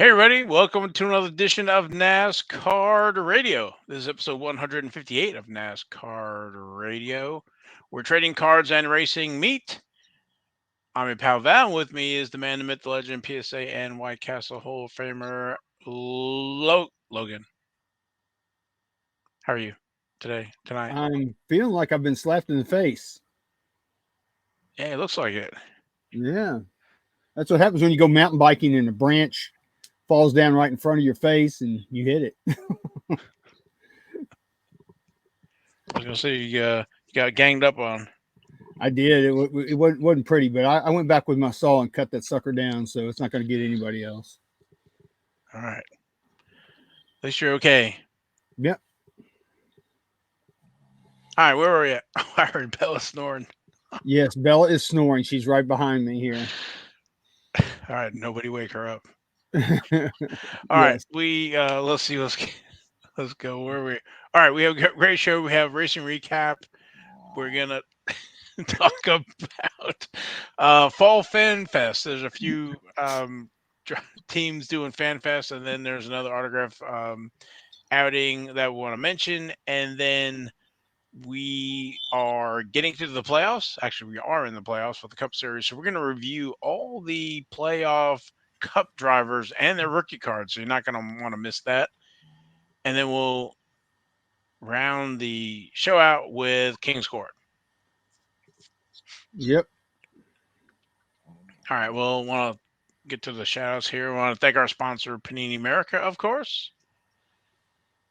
Hey, everybody, welcome to another edition of NasCard Radio. This is episode 158 of NasCard Radio, where trading cards and racing meet. I'm your pal Val. With me is the man, the myth, the legend, PSA, and White Castle Hall of Famer, Logan. How are you tonight? I'm feeling like I've been slapped in the face. Yeah, it looks like it. Yeah. That's what happens when you go mountain biking and a branch falls down right in front of your face and you hit it. I was going to say you got ganged up on. I did. It wasn't pretty, but I went back with my saw and cut that sucker down, so it's not going to get anybody else. All right. At least you're okay. Yep. All right, where were you? I heard Bella snoring. Yes, Bella is snoring. She's right behind me here. All right, nobody wake her up. Yes. All right, let's see, let's go. Where are we? All right, we have a great show. We have racing recap. We're gonna talk about Fall Fan Fest. There's a few teams doing Fan Fest, and then there's another autograph outing that we want to mention, and then we are getting to the playoffs. Actually, we are in the playoffs for the Cup Series, so we're going to review all the playoff Cup drivers and their rookie cards. So you're not going to want to miss that. And then we'll round the show out with King's Court. Yep. All right, we'll want to get to the shout outs here. We want to thank our sponsor, Panini America, of course.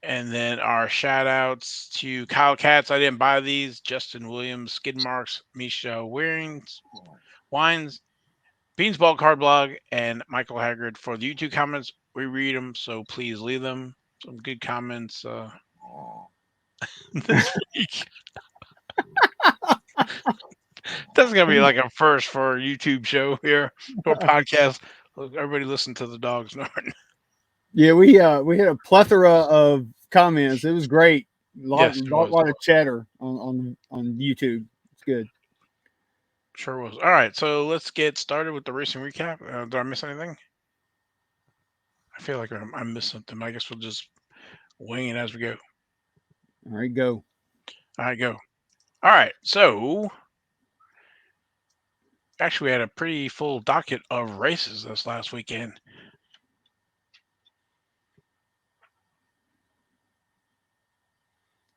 And then our shout outs to Kyle Katz. I didn't buy these. Justin Williams, Skid Marks, Misha Wines, Beansball Card Blog, and Michael Haggard for the YouTube comments. We read them, so please leave them. Some good comments this week. That's going to be like a first for a YouTube show here or podcast. Everybody listen to the dogs snoring. Yeah, we had a plethora of comments. It was great. Yes, it was. Lot of chatter on YouTube. It's good. Sure was. All right, so let's get started with the racing recap. Did I miss anything? I feel like I missed something. I guess we'll just wing it as we go. All right, go. All right, go. All right, so actually we had a pretty full docket of races this last weekend.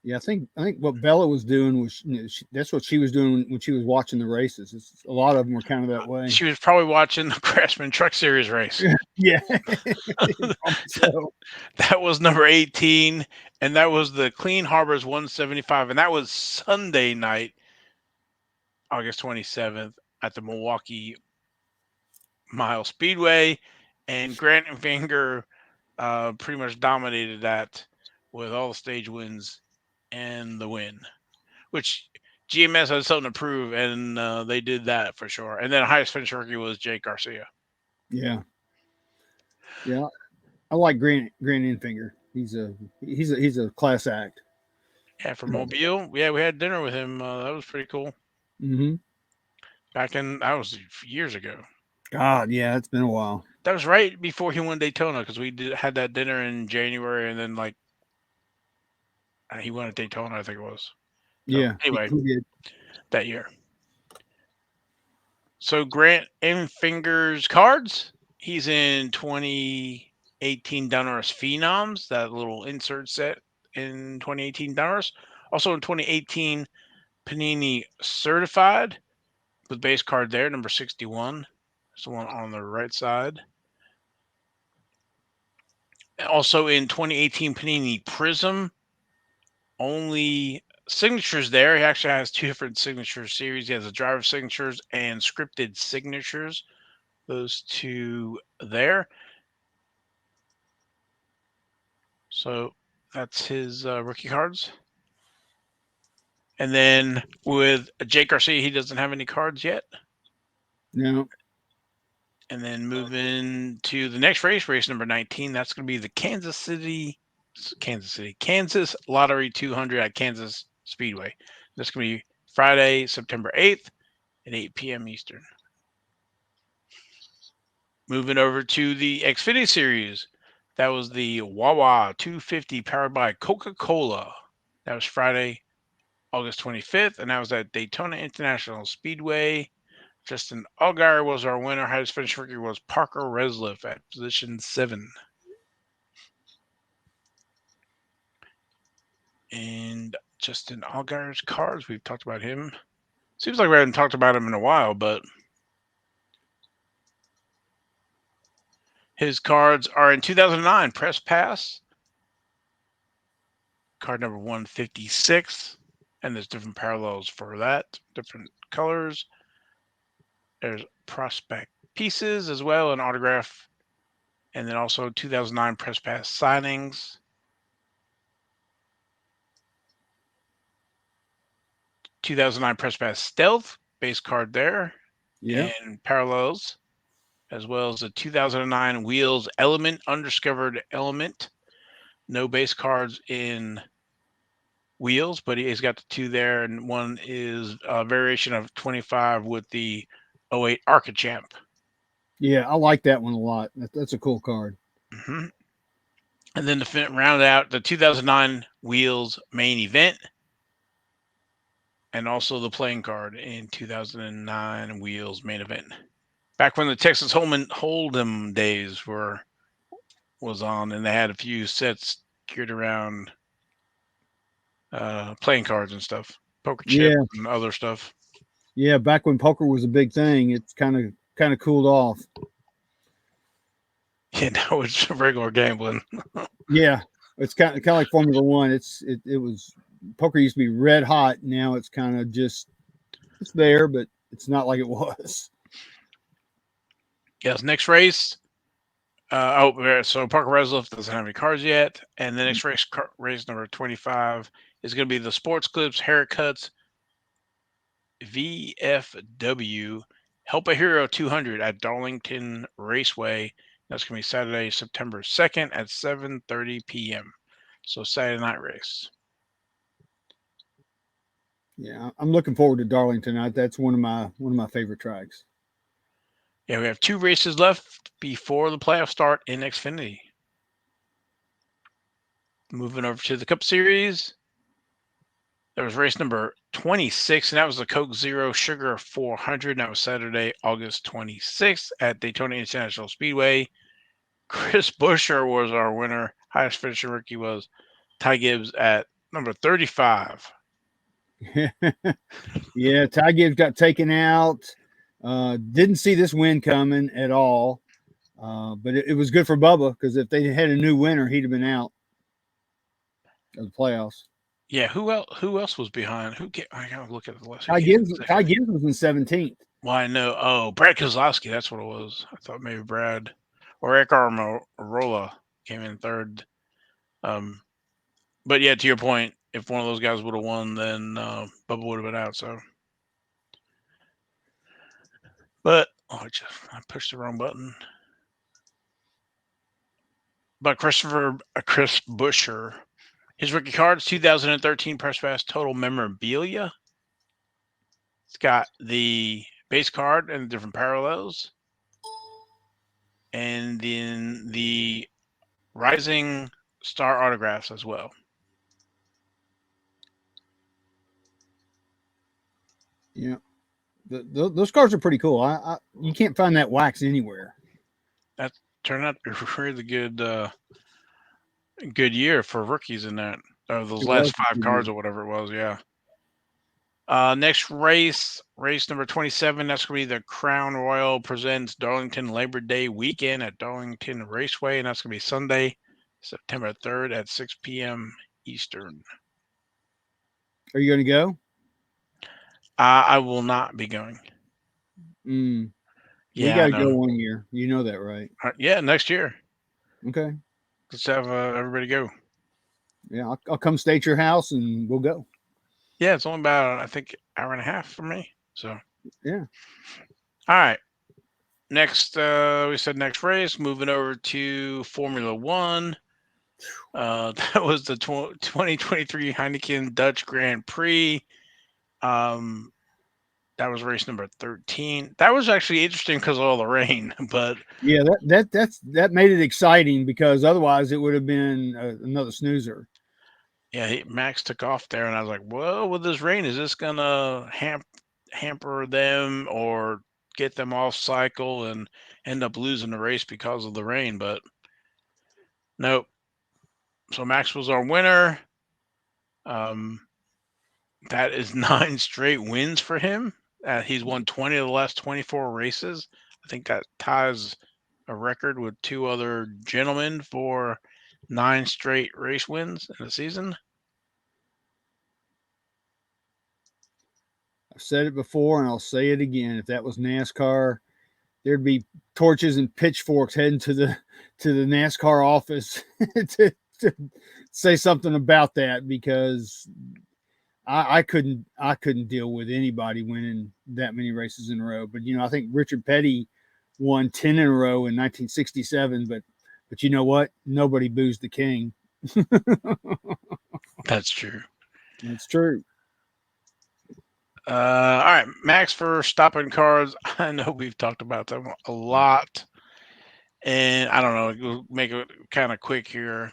Yeah, I think what Bella was doing was that's what she was doing when she was watching the races. A lot of them were kind of that way. She was probably watching the Craftsman Truck Series race. Yeah, so. That was number 18, and that was the Clean Harbors 175, and that was Sunday night, August 27th, at the Milwaukee Mile Speedway, and Grant Enfinger pretty much dominated that with all the stage wins and the win, which GMS had something to prove, and they did that for sure. And then the highest finish rookie was Jake Garcia. Yeah, I like Grant Enfinger. He's a class act. Yeah, from Mobile. Yeah, we had dinner with him. That was pretty cool. Mm-hmm. That was years ago. God, yeah, it's been a while. That was right before he won Daytona because we had that dinner in January, and then he won at Daytona, I think it was. So, Yeah. Anyway, he did. that year. So Grant Enfinger's cards. He's in 2018 Donruss Phenoms, that little insert set in 2018 Donruss. Also in 2018 Panini Certified with base card there, number 61. That's the one on the right side. Also in 2018 Panini Prism, only signatures there. He actually has two different signature series. He has the driver signatures and scripted signatures. Those two there. So that's his rookie cards. And then with Jake Garcia, he doesn't have any cards yet. No. And then moving to the next race number 19. That's going to be the Kansas Lottery 200 at Kansas Speedway. That's going to be Friday, September 8th at 8 p.m. Eastern. Moving over to the Xfinity Series. That was the Wawa 250 powered by Coca-Cola. That was Friday, August 25th, and that was at Daytona International Speedway. Justin Allgaier was our winner. Highest finished rookie was Parker Retzlaff at position 7. And Justin Allgaier's cards, we've talked about him. Seems like we haven't talked about him in a while, but his cards are in 2009 Press Pass, card number 156, and there's different parallels for that, different colors. There's prospect pieces as well, an autograph, and then also 2009 Press Pass signings. 2009 Press Pass Stealth base card there, Yeah. and parallels, as well as the 2009 Wheels Element Undiscovered Element. No base cards in Wheels, but he's got the 2 there, and one is a variation of 25 with the 08 Arcachamp. Yeah, I like that one a lot. That's a cool card. Mm-hmm. And then to round out the 2009 Wheels Main Event, and also the playing card in 2009 Wheels Main Event. Back when the Texas Hold'em days was on, and they had a few sets geared around playing cards and stuff, poker chips Yeah, and other stuff. yeah. Back when poker was a big thing, it's kind of cooled off. Yeah, now it's regular gambling. Yeah, it's kind of like Formula One. It was poker used to be red hot. Now it's kind of just it's there, but it's not like it was. Yes, next race. So Parker Retzlaff doesn't have any cards yet, and the next race, race number 25, is going to be the Sports Clips Haircuts VFW Help a Hero 200 at Darlington Raceway. That's going to be Saturday, September 2nd at 7:30 p.m. So Saturday night race. Yeah, I'm looking forward to Darlington. That's one of my favorite tracks. Yeah, we have 2 races left before the playoffs start in Xfinity. Moving over to the Cup Series. There was race number 26, and that was the Coke Zero Sugar 400. And that was Saturday, August 26th at Daytona International Speedway. Chris Buescher was our winner. Highest finishing rookie was Ty Gibbs at number 35. Yeah, Ty Gibbs got taken out. Didn't see this win coming at all. But it was good for Bubba because if they had a new winner, he'd have been out of the playoffs. Yeah, who else was behind? I gotta look at the list. Ty Gibbs was in 17th. Well, I know. Oh, Brad Kozlowski. That's what it was. I thought maybe Brad or Eric Armarola came in third. But yeah, to your point, if one of those guys would have won, then Bubba would have been out. So, but I pushed the wrong button. But Chris Buescher, his rookie cards, 2013 Press Pass Total Memorabilia. It's got the base card and different parallels, and then the Rising Star autographs as well. Yeah, those cards are pretty cool. You can't find that wax anywhere. That turned out to be a really good year for rookies in that. Those last 5 cards or whatever it was. Yeah. Next race number 27. That's going to be the Crown Royal presents Darlington Labor Day weekend at Darlington Raceway, and that's going to be Sunday, September 3rd at 6 p.m. Eastern. Are you going to go? I will not be going. Yeah, we got to go one year. You know that, right? Yeah, next year. Okay. Let's have everybody go. Yeah, I'll come stay at your house and we'll go. Yeah, it's only about, I think, hour and a half for me. So, yeah. All right. Next, we said next race. Moving over to Formula One. That was the 2023 Heineken Dutch Grand Prix. That was race number 13. That was actually interesting because of all the rain, but Yeah, that made it exciting because otherwise it would have been another snoozer. yeah, Max took off there, and I was like, "Well, with this rain, is this gonna hamper them or get them off cycle and end up losing the race because of the rain?" But nope. So Max was our winner. Um, that is 9 straight wins for him. He's won 20 of the last 24 races. I think that ties a record with two other gentlemen for 9 straight race wins in a season. I've said it before and I'll say it again. If that was NASCAR, there'd be torches and pitchforks heading to the NASCAR office to say something about that because I couldn't deal with anybody winning that many races in a row. But I think Richard Petty won 10 in a row in 1967. But you know what? Nobody boos the king. That's true. That's true. All right, Max for stopping cars. I know we've talked about them a lot, and I don't know. We'll make it kind of quick here.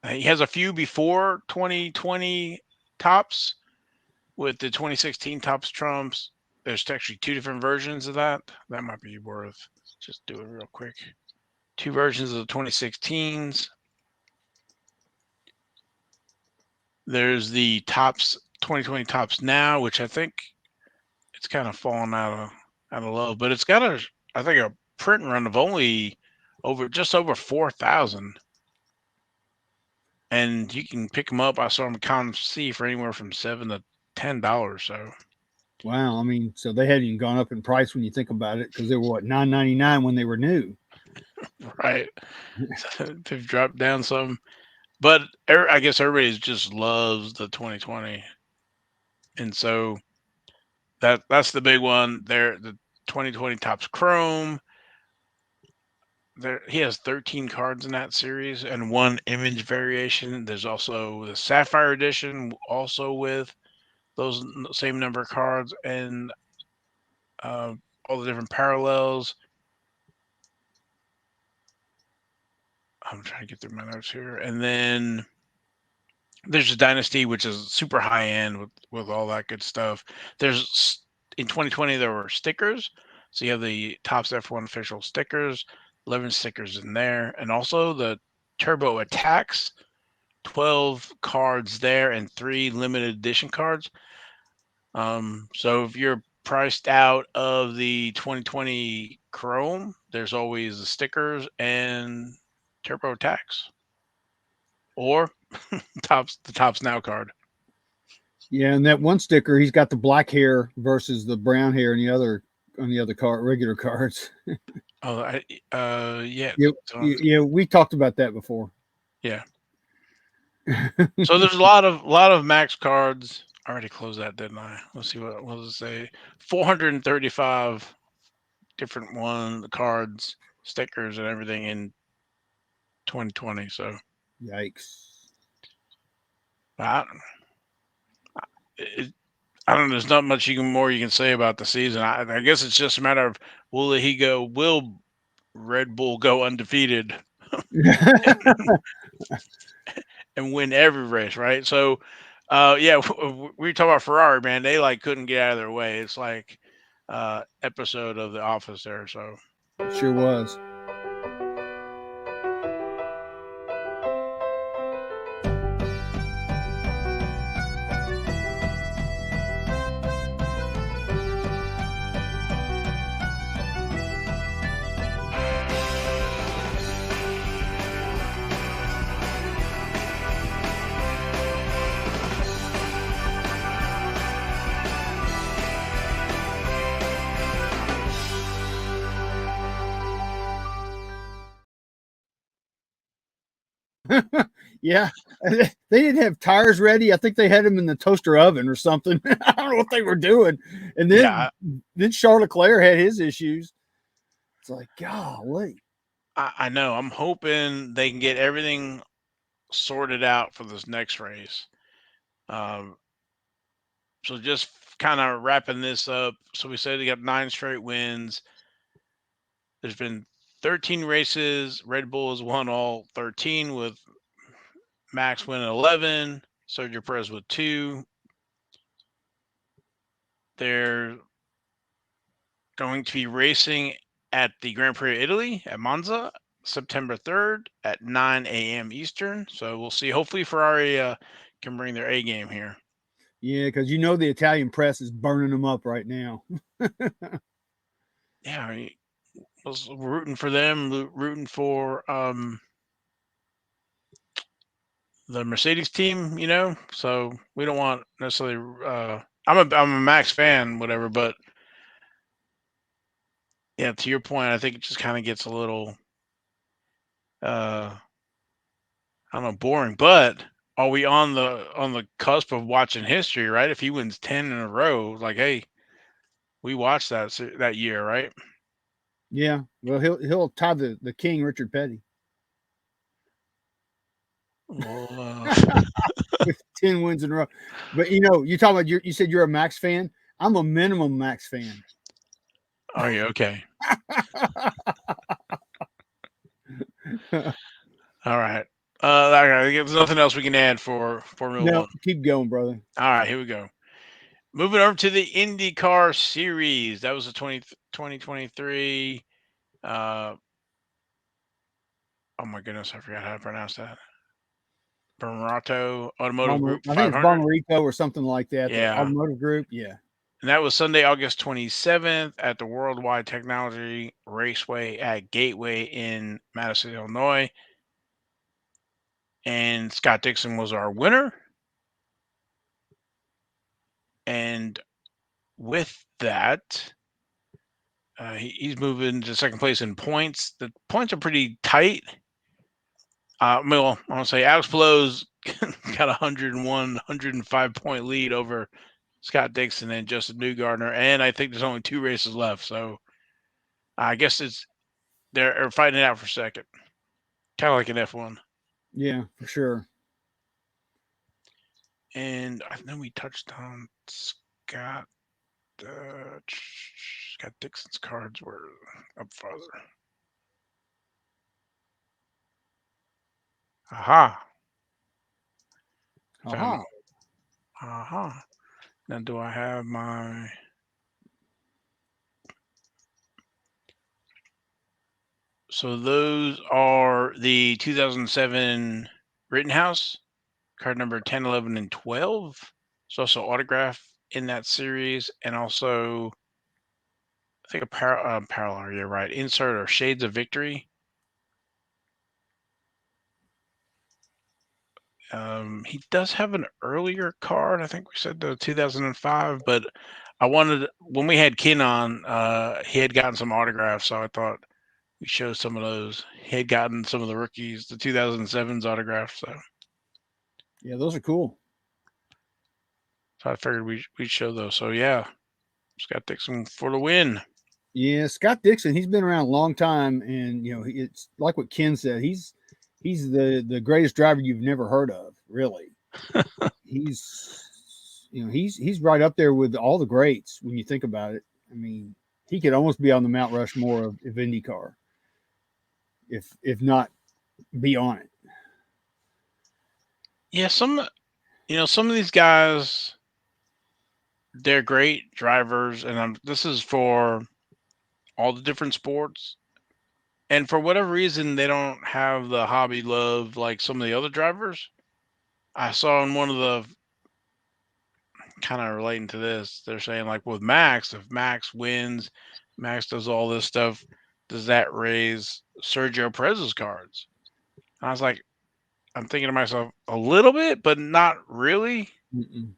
He has a few before 2020 tops with the 2016 tops trumps. There's actually two different versions of that. That might be worth just do it real quick. Two versions of the 2016s. There's the tops 2020 tops now, which I think it's kind of fallen out of love, but it's got I think a print run of only just over 4,000, and you can pick them up. I saw them at Con C for anywhere from $7 to $10. So Wow. I mean, so they hadn't even gone up in price when you think about it because they were what $9.99 when they were new. right, they've dropped down some, but I guess everybody just loves the 2020, and so that's the big one. There, the 2020 tops chrome. He has 13 cards in that series and one image variation. There's also the Sapphire Edition, also with those same number of cards and uh, all the different parallels. I'm trying to get through my notes here. And then there's a Dynasty, which is super high end with all that good stuff. There's in 2020 there were stickers, so you have the Topps F1 official stickers, 11 stickers in there, and also the Turbo Attacks, 12 cards there and 3 limited edition cards. So if you're priced out of the 2020 Chrome, there's always the stickers and Turbo Attacks or the Topps Now card. Yeah, and that one sticker, he's got the black hair versus the brown hair on the other card, regular cards. Oh, yeah, Yeah, so, yeah, we talked about that before. yeah. So there's a lot of max cards. I already closed that, didn't I? Let's see what does it say. 435 different cards, stickers, and everything in 2020. So Yikes. I, it, I don't know. There's not much more you can say about the season. I guess it's just a matter of will Red Bull go undefeated and win every race, right? So, yeah, we talk about Ferrari, man. They like couldn't get out of their way. It's like episode of The Office there. So, It sure was. Yeah, they didn't have tires ready. I think they had them in the toaster oven or something. I don't know what they were doing. And yeah, then Charles Leclerc had his issues. It's like, golly. I know. I'm hoping they can get everything sorted out for this next race. Um, so just kind of wrapping this up. So we said they got 9 straight wins. There's been 13 races. Red Bull has won all 13 with Max winning 11, Sergio Perez with 2. They're going to be racing at the Grand Prix of Italy at Monza September 3rd at 9 a.m. Eastern. So we'll see. Hopefully Ferrari can bring their A game here. Yeah, because the Italian press is burning them up right now. Yeah, I was rooting for them, rooting for the Mercedes team, So we don't want necessarily. I'm a Max fan, whatever, but yeah, to your point, I think it just kind of gets a little, I don't know, boring. But are we on the cusp of watching history? Right? If he wins 10 in a row, like, hey, we watched that year, right? Yeah, well, he'll tie the king Richard Petty Well, with 10 wins in a row. But you talk about you said you're a Max fan. I'm a minimum Max fan. are you okay? All right. There's nothing else we can add for Formula No, One. keep going, brother. All right, here we go. Moving over to the IndyCar Series. That was the 2023. Oh my goodness, I forgot how to pronounce that. Bommarito Automotive Group I think it's 500. Bommarito or something like that. The Yeah. Automotive Group. Yeah. And that was Sunday, August 27th at the Worldwide Technology Raceway at Gateway in Madison, Illinois. And Scott Dixon was our winner. And with that, he's moving to second place in points. The points are pretty tight. Well, I want to say Alex Palou's got 101, 105 point lead over Scott Dixon and Justin Newgarden, and I think there's only 2 races left. So I guess they're fighting it out for second, kind of like an F1. Yeah, for sure. And I know we touched on Scott. Scott Dixon's cards were up farther. Aha. Found Aha. it. Aha. Now, do I have my. So those are the 2007 Rittenhouse, card number 10, 11, and 12. There's also autograph in that series, and also I think a parallel. You're right. Insert or Shades of Victory. He does have an earlier card. I think we said the 2005, but I wanted when we had Ken on, he had gotten some autographs, so I thought we show some of those. He had gotten some of the rookies, the 2007's autographs, Yeah, those are cool. so I figured we'd show those. So yeah, Scott Dixon for the win. Yeah, Scott Dixon, he's been around a long time, and it's like what Ken said. He's the greatest driver you've never heard of, really. He's right up there with all the greats when you think about it. I mean, he could almost be on the Mount Rushmore of IndyCar, if not be on it. Yeah, some of these guys, they're great drivers, and this is for all the different sports. And for whatever reason, they don't have the hobby love like some of the other drivers. I saw in one of the kind of relating to this, they're saying like with Max, if Max wins, Max does all this stuff, does that raise Sergio Perez's cards? And I was like, I'm thinking to myself a little bit, but not really. Mm-mm.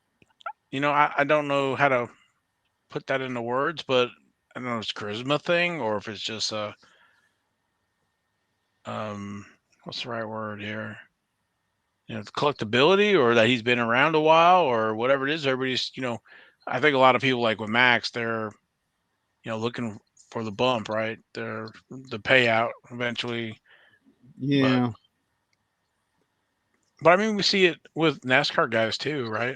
I don't know how to put that into words, but I don't know if it's a charisma thing or if it's just um what's the right word here? The collectability or that he's been around a while or whatever it is. Everybody's, I think a lot of people like with Max, they're, looking for the bump, right? They're the payout eventually. But Yeah, but I mean we see it with NASCAR guys too, right?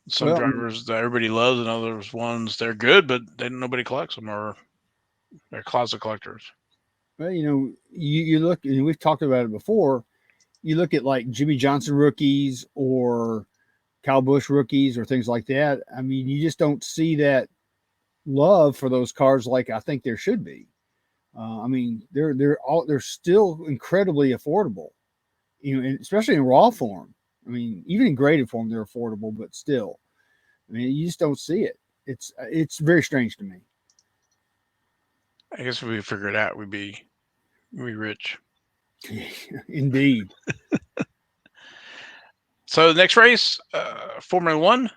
Some Well, drivers that everybody loves, and others ones they're good, but nobody collects them, or they're closet collectors. you look, and we've talked about it before. You look at like Jimmy Johnson rookies or Kyle Busch rookies or things like that. I mean, you just don't see that love for those cars like I think there should be. I mean, they're still incredibly affordable, and especially in raw form. I mean, even in graded form, they're affordable, but still, I mean, you just don't see it. It's very strange to me. I guess if we figure it out, we'd be rich. Indeed. So the next race, Formula One.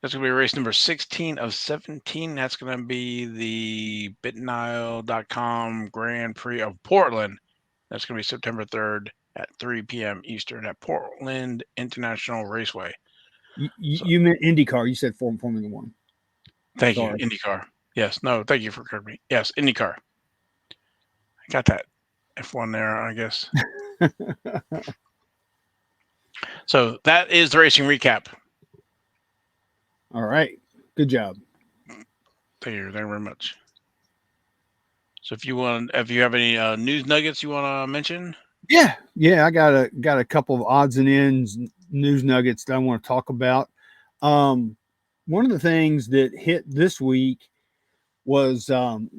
That's going to be race number 16 of 17. That's going to be the BitNile.com Grand Prix of Portland. That's going to be September 3rd at 3 p.m. Eastern at Portland International Raceway. So, You meant IndyCar. You said Formula One. thank you, Sorry. IndyCar. Yes, no, thank you for correcting me. Yes, IndyCar. I got that F1 there, I guess. So that is the racing recap. All right. Good job. Thank you very much. So if you have any news nuggets you want to mention? Yeah. I got a couple of odds and ends news nuggets that I want to talk about. One of the things that hit this week was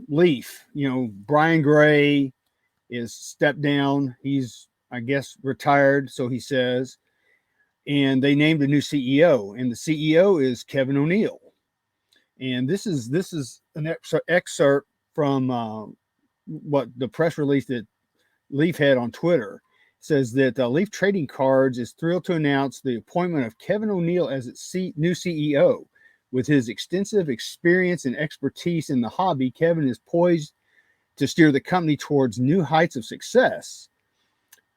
Leaf. Brian Gray is stepped down. He's, I guess, retired, so he says. And they named a new CEO, and the CEO is Kevin O'Neill. And this is an excerpt from what the press release that Leaf had on Twitter. It says that Leaf Trading Cards is thrilled to announce the appointment of Kevin O'Neill as its new CEO. With his extensive experience and expertise in the hobby, Kevin is poised to steer the company towards new heights of success.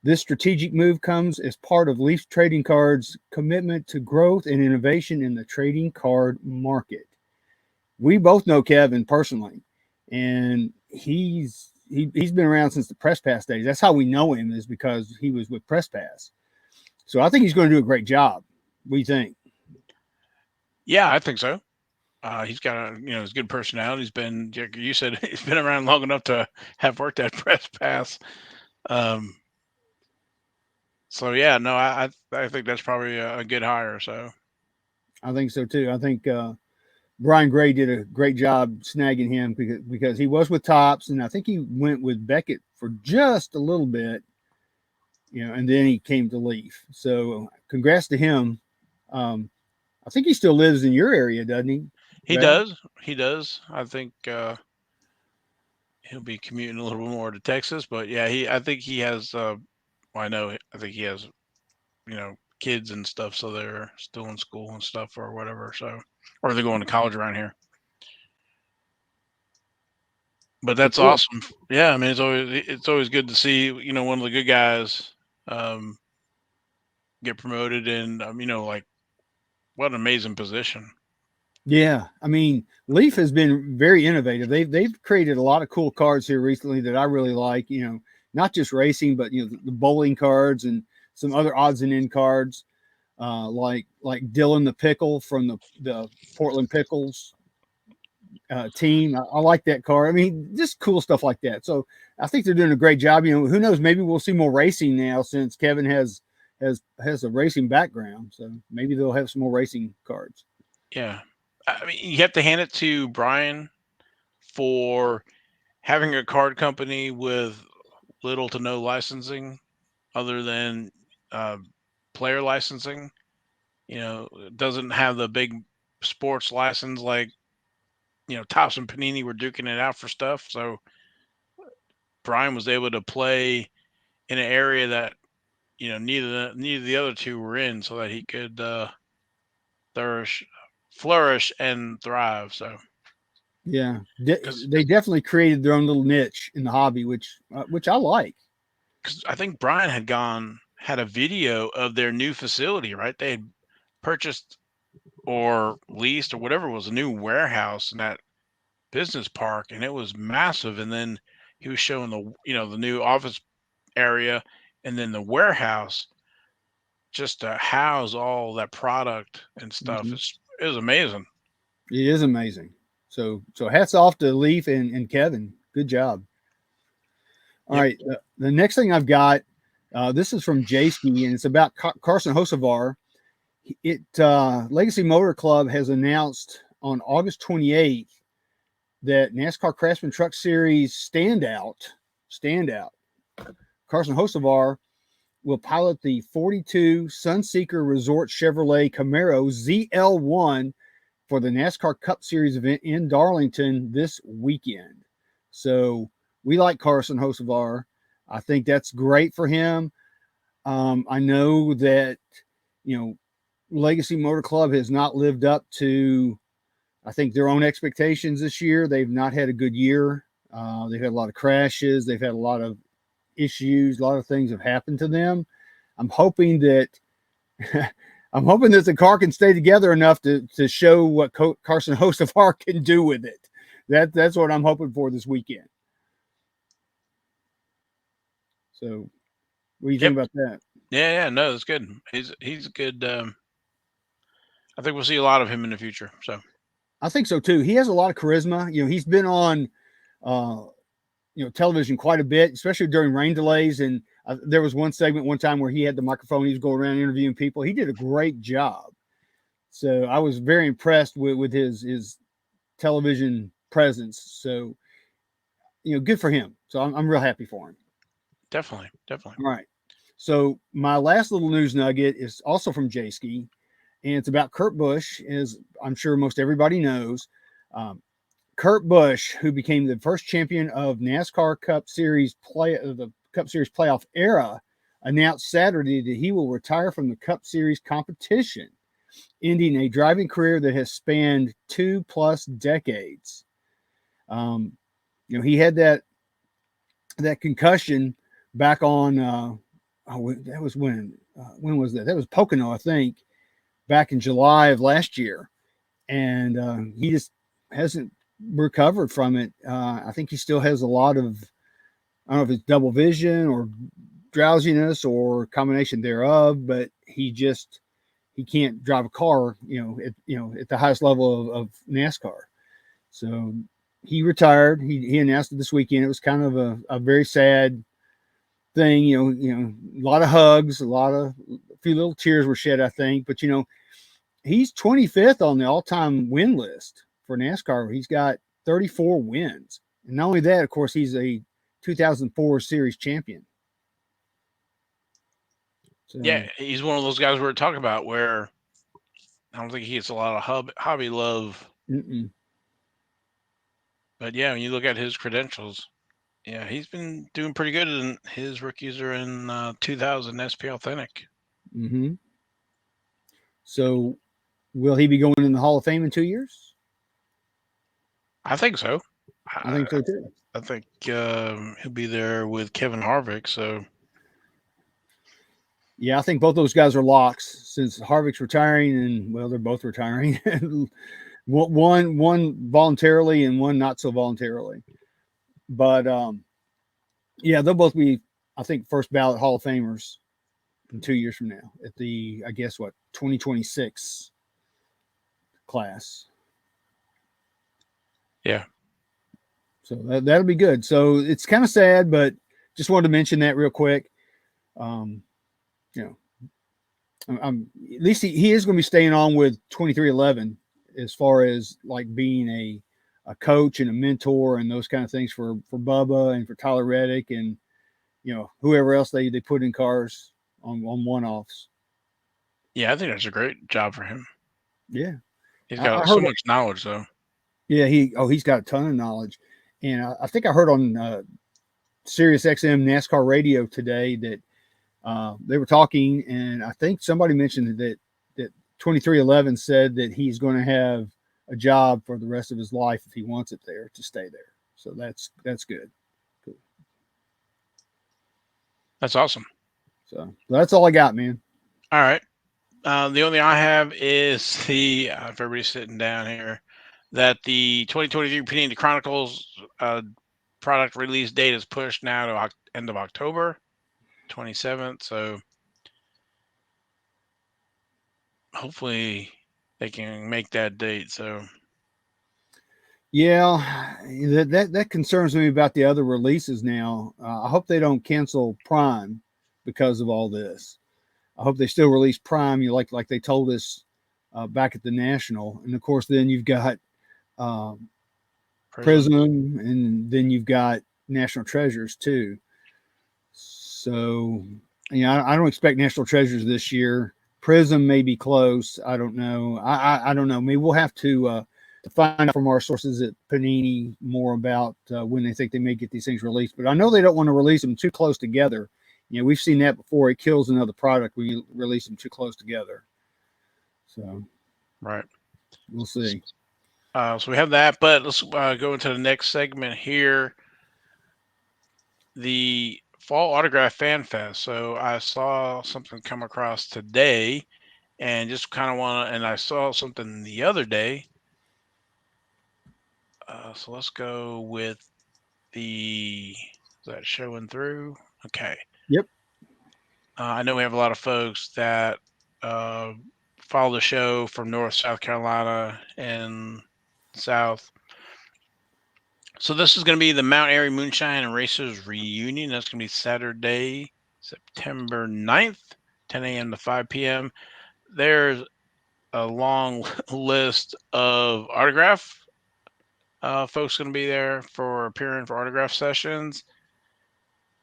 This strategic move comes as part of Leaf Trading Cards' commitment to growth and innovation in the trading card market. We both know Kevin personally, and he's been around since the Press Pass days. That's how we know him, is because he was with Press Pass. So I think he's going to do a great job. What do you think? Yeah, I think so. He's got his good personality. You said he's been around long enough to have worked at Press Pass. So yeah, no, I think that's probably a good hire. So I think so too. I think Brian Gray did a great job snagging him because he was with Tops, and I think he went with Beckett for just a little bit, and then he came to Leaf. So congrats to him. I think he still lives in your area, doesn't he? he Brad? does. He does. I think he'll be commuting a little bit more to Texas, but yeah, I think he has. I think he has kids and stuff, so they're still in school and stuff or whatever. So, or they're going to college around here. But Well, that's cool. awesome. Yeah, I mean it's always good to see one of the good guys um, get promoted, and like what an amazing position. Yeah, I mean, Leaf has been very innovative. They've created a lot of cool cards here recently that I really like. Not just racing, but the bowling cards and some other odds and end cards, like Dylan the Pickle from the Portland Pickles team. I like that card. I mean, just cool stuff like that. So I think they're doing a great job. Who knows? Maybe we'll see more racing now since Kevin has a racing background. So maybe they'll have some more racing cards. Yeah, I mean you have to hand it to Brian for having a card company with little to no licensing other than uh, player licensing. It doesn't have the big sports license like Tops and Panini were duking it out for stuff. So Brian was able to play in an area that neither the other two were in, so that he could flourish, flourish and thrive. So Yeah, because they definitely created their own little niche in the hobby, which I like. I think Brian had a video of their new facility, right? They had purchased or leased or whatever was a new warehouse in that business park, and it was massive. And then he was showing the new office area, and then the warehouse just to house all that product and stuff Mhm. is amazing. It is amazing. So hats off to Leaf and Kevin. Good job. All Yep. right. The next thing I've got, this is from Jayski, and it's about Carson Hocevar. Legacy Motor Club has announced on August 28th that NASCAR Craftsman Truck Series standout Carson Hocevar will pilot the 42 Sunseeker Resort Chevrolet Camaro ZL1 for the NASCAR Cup Series event in Darlington this weekend. So we like Carson Hocevar. I think that's great for him. I know that, you know, Legacy Motor Club has not lived up to, I think, their own expectations this year. They've not had a good year. They've had a lot of crashes. They've had a lot of issues. A lot of things have happened to them. I'm hoping that I'm hoping that the car can stay together enough to show what Carson Hocevar can do with it. That's what I'm hoping for this weekend. So, what do you Yep. think about that? Yeah. No, that's good. He's a good. I think we'll see a lot of him in the future. So I think so too. He has a lot of charisma. You know, he's been on, uh, television quite a bit, especially during rain delays. And there was one segment one time where he had the microphone. He was going around interviewing people. He did a great job. So I was very impressed with his television presence. So, good for him. So I'm real happy for him. definitely, definitely. All right. So my last little news nugget is also from Jayski, and it's about Kurt Busch. As I'm sure most everybody knows, um, Kurt Busch, who became the first champion of NASCAR the Cup Series playoff era, announced Saturday that he will retire from the Cup Series competition, ending a driving career that has spanned 2+ decades. Um, he had that concussion back on. That was when was that? That was Pocono, I think, back in July of last year, and he just hasn't recovered from it. I think he still has a lot of, I don't know if it's double vision or drowsiness or combination thereof, but he can't drive a car, at the highest level of NASCAR. So he retired. He announced it this weekend. It was kind of a very sad thing. A lot of hugs, a few little tears were shed, I think. But he's 25th on the all-time win list for NASCAR. He's got 34 wins, and not only that, of course, he's a 2004 Series champion. Yeah, So, he's one of those guys we're talking about where I don't think he gets a lot of hobby love. mm-mm. But yeah, when you look at his credentials, yeah, he's been doing pretty good. And his rookies are in 2000 SP Authentic. Mm-hmm. So, will he be going in the Hall of Fame in 2 years? I think so. I I, think so too. I think he'll be there with Kevin Harvick. So Yeah, I think both those guys are locks since Harvick's retiring, and well, they're both retiring. one voluntarily and one not so voluntarily. But yeah, they'll both be, I think, first ballot Hall of Famers in 2 years from now at the, I guess, 2026 class. yeah, So that'll be good. So it's kind of sad, but just wanted to mention that real quick. Um, you know, at least he is going to be staying on with 2311 as far as like being a coach and a mentor and those kind of things for Bubba and for Tyler Reddick and whoever else they put in cars on one offs. yeah, I think that's a great job for him. Yeah, He's I got so heard. much knowledge, though. Yeah, he's got a ton of knowledge, and I think I heard on Sirius XM NasCar Radio today that they were talking, and I think somebody mentioned that 2311 said that he's going to have a job for the rest of his life if he wants it there to stay there. So that's good. Cool. That's awesome. So that's all I got, man. All right. The only I have is the if everybody's sitting down here, that the 2023 Panini Chronicles product release date is pushed now to end of October 27th. So hopefully they can make that date. So Yeah, that concerns me about the other releases now. I hope they don't cancel Prime because of all this. I hope they still release Prime. You like they told us back at the National, and of course then you've got um, Prism. Prism, and then you've got National Treasures too. So, I don't expect National Treasures this year. Prism may be close. I don't know. I don't know. Maybe we'll have to find out from our sources at Panini more about when they think they may get these things released. But I know they don't want to release them too close together. We've seen that before. It kills another product when you release them too close together. So Right. we'll see. So we have that, but let's go into the next segment here. The Fall Autograph Fan Fest. So I saw something come across today, and just kind of want to, and I saw something the other day. So let's go with is that showing through? Okay. Yep. I know we have a lot of folks that uh, follow the show from North, South Carolina, and South. So this is going to be the Mount Airy Moonshine and Racers reunion. That's going to be Saturday, September 9th, 10 a.m. to 5 p.m. There's a long list of autograph folks going to be there for appearing for autograph sessions.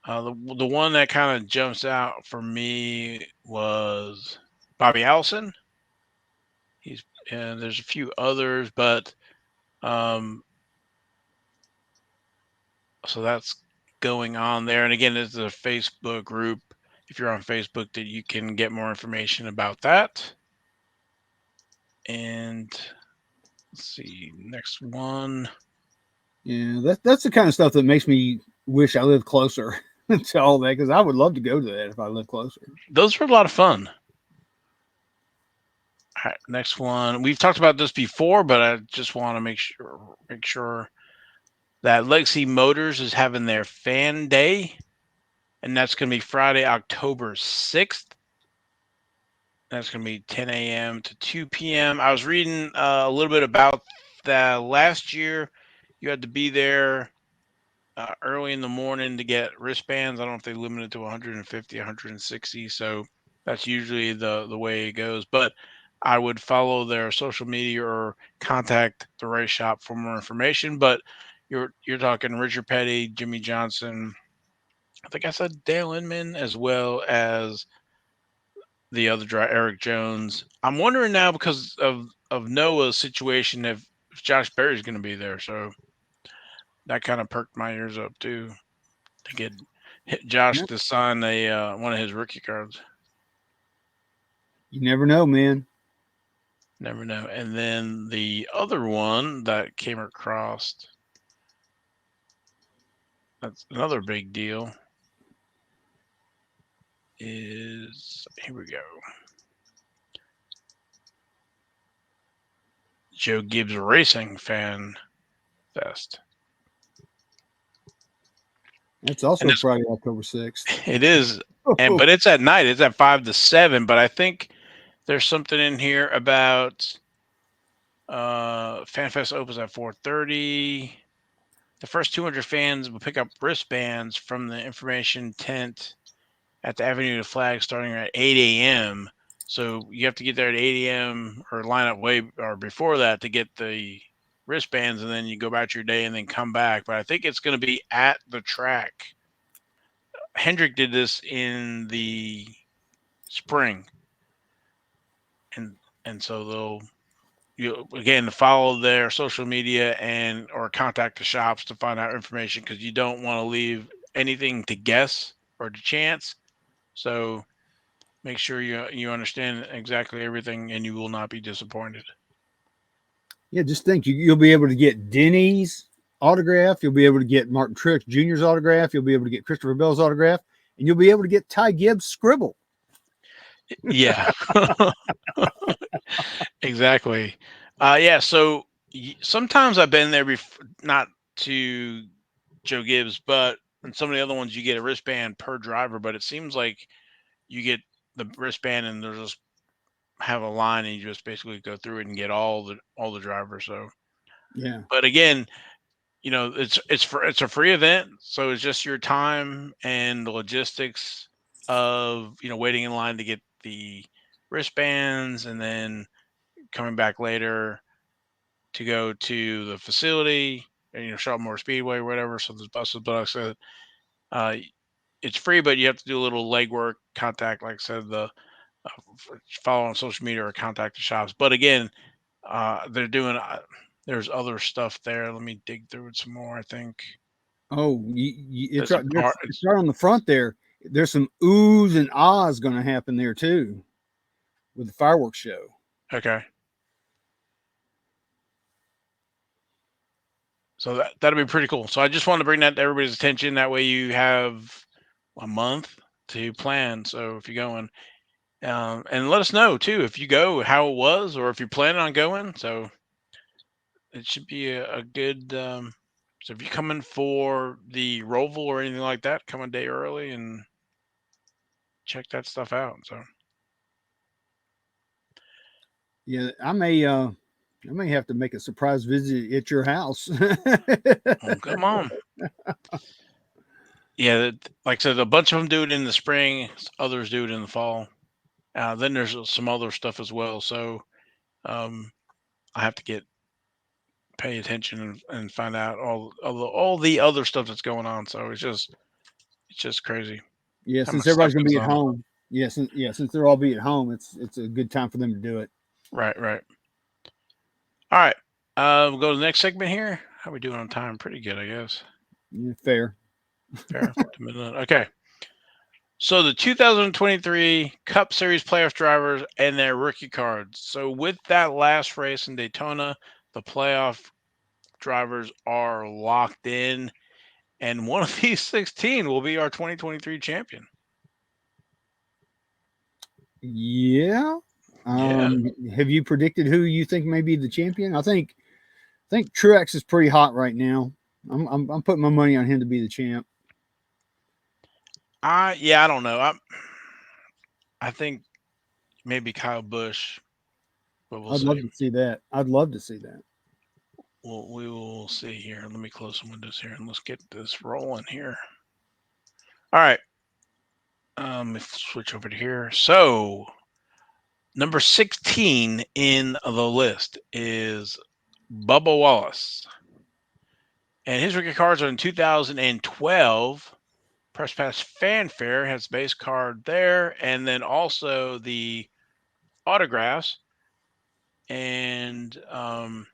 The one that kind of jumps out for me was Bobby Allison. He's and there's a few others, but um, so that's going on there. And again, it's a Facebook group. If you're on Facebook, that you can get more information about that. And let's see, next one. Yeah, that's the kind of stuff that makes me wish I lived closer to all that because I would love to go to that if I lived closer. Those were a lot of fun. All right, next one. We've talked about this before, but I just want to make sure that Legacy Motors is having their fan day, and that's going to be Friday, October 6th. That's going to be 10 a.m. to 2 p.m. I was reading a little bit about that last year. You had to be there early in the morning to get wristbands. I don't know if they limited to 150, 160. So that's usually the way it goes. But I would follow their social media or contact the race shop for more information. But you're talking Richard Petty, Jimmy Johnson. I think I said Dale Inman, as well as the other driver, Eric Jones. I'm wondering now because of Noah's situation if Josh Berry's going to be there. So that kind of perked my ears up too to get Josh Yeah, to sign a one of his rookie cards. you never know, man. Never know. And then the other one that came across, that's another big deal, is here we go. Joe Gibbs Racing Fan Fest. That's And also this Friday, October 6th. it is, but it's at night. It's at 5 to 7. But I think there's something in here about FanFest opens at 4:30. The first 200 fans will pick up wristbands from the information tent at the Avenue of Flag starting at 8 a.m. So you have to get there at 8 a.m. or line up way or before that to get the wristbands, and then you go about your day and then come back. But I think it's going to be at the track. Hendrick did this in the spring, and so they'll you again follow their social media and or contact the shops to find out information because you don't want to leave anything to guess or to chance. So make sure you understand exactly everything, and you will not be disappointed. Yeah, just think you'll be able to get Denny's autograph. You'll be able to get Martin Truex Jr.'s autograph. You'll be able to get Christopher Bell's autograph. And you'll be able to get Ty Gibbs' scribble. Yeah, exactly. Yeah. So sometimes I've been there before, not to Joe Gibbs, but in some of the other ones you get a wristband per driver. But it seems like you get the wristband and there's just have a line, and you just basically go through it and get all the drivers. So, Yeah. but again, it's a free event, so it's just your time and the logistics of waiting in line to get the wristbands, and then coming back later to go to the facility and Shelmore Speedway or whatever. So there's buses, but like I said, uh, it's free, but you have to do a little legwork, contact, like I said, the follow on social media or contact the shops. But again, they're doing. There's other stuff there. Let me dig through it some more. I think Oh, it's there's a right. part. It's right on the front there. There's some oohs and ahs going to happen there too with the fireworks show. Okay. So that'll be pretty cool. So I just wanted to bring that to everybody's attention. That way you have a month to plan. So if you're going, and let us know too if you go how it was, or if you're planning on going. So it should be a good. So if you're coming for the Roval or anything like that, come a day early and check that stuff out. So Yeah, I may have to make a surprise visit at your house. come on. Yeah, like I said, a bunch of them do it in the spring. Others do it in the fall. Then there's some other stuff as well. So um, I have to pay attention and find out all the other stuff that's going on. So it's just crazy Yeah, how much since stuff everybody's gonna goes be at on. home. Since they're all be at home, it's a good time for them to do it. Right, right. All right. We'll go to the next segment here. How we doing on time? Pretty good, I guess. Yeah, fair. Fair. 50 minutes. Okay. So the 2023 Cup Series playoff drivers and their rookie cards. So with that last race in Daytona, the playoff drivers are locked in, and one of these 16 will be our 2023 champion. Yeah. Yeah. Have you predicted who you think may be the champion? I think Truex is pretty hot right now. I'm putting my money on him to be the champ. I don't know. I think maybe Kyle Busch, but we'll I'd see. love to see that. I'd love to see that. We will see here. Let me close some windows here and let's get this rolling here. All right. Let's switch over to here. So number 16 in the list is Bubba Wallace. And his rookie cards are in 2012. Press Pass Fanfare has base card there. And then also the autographs. And the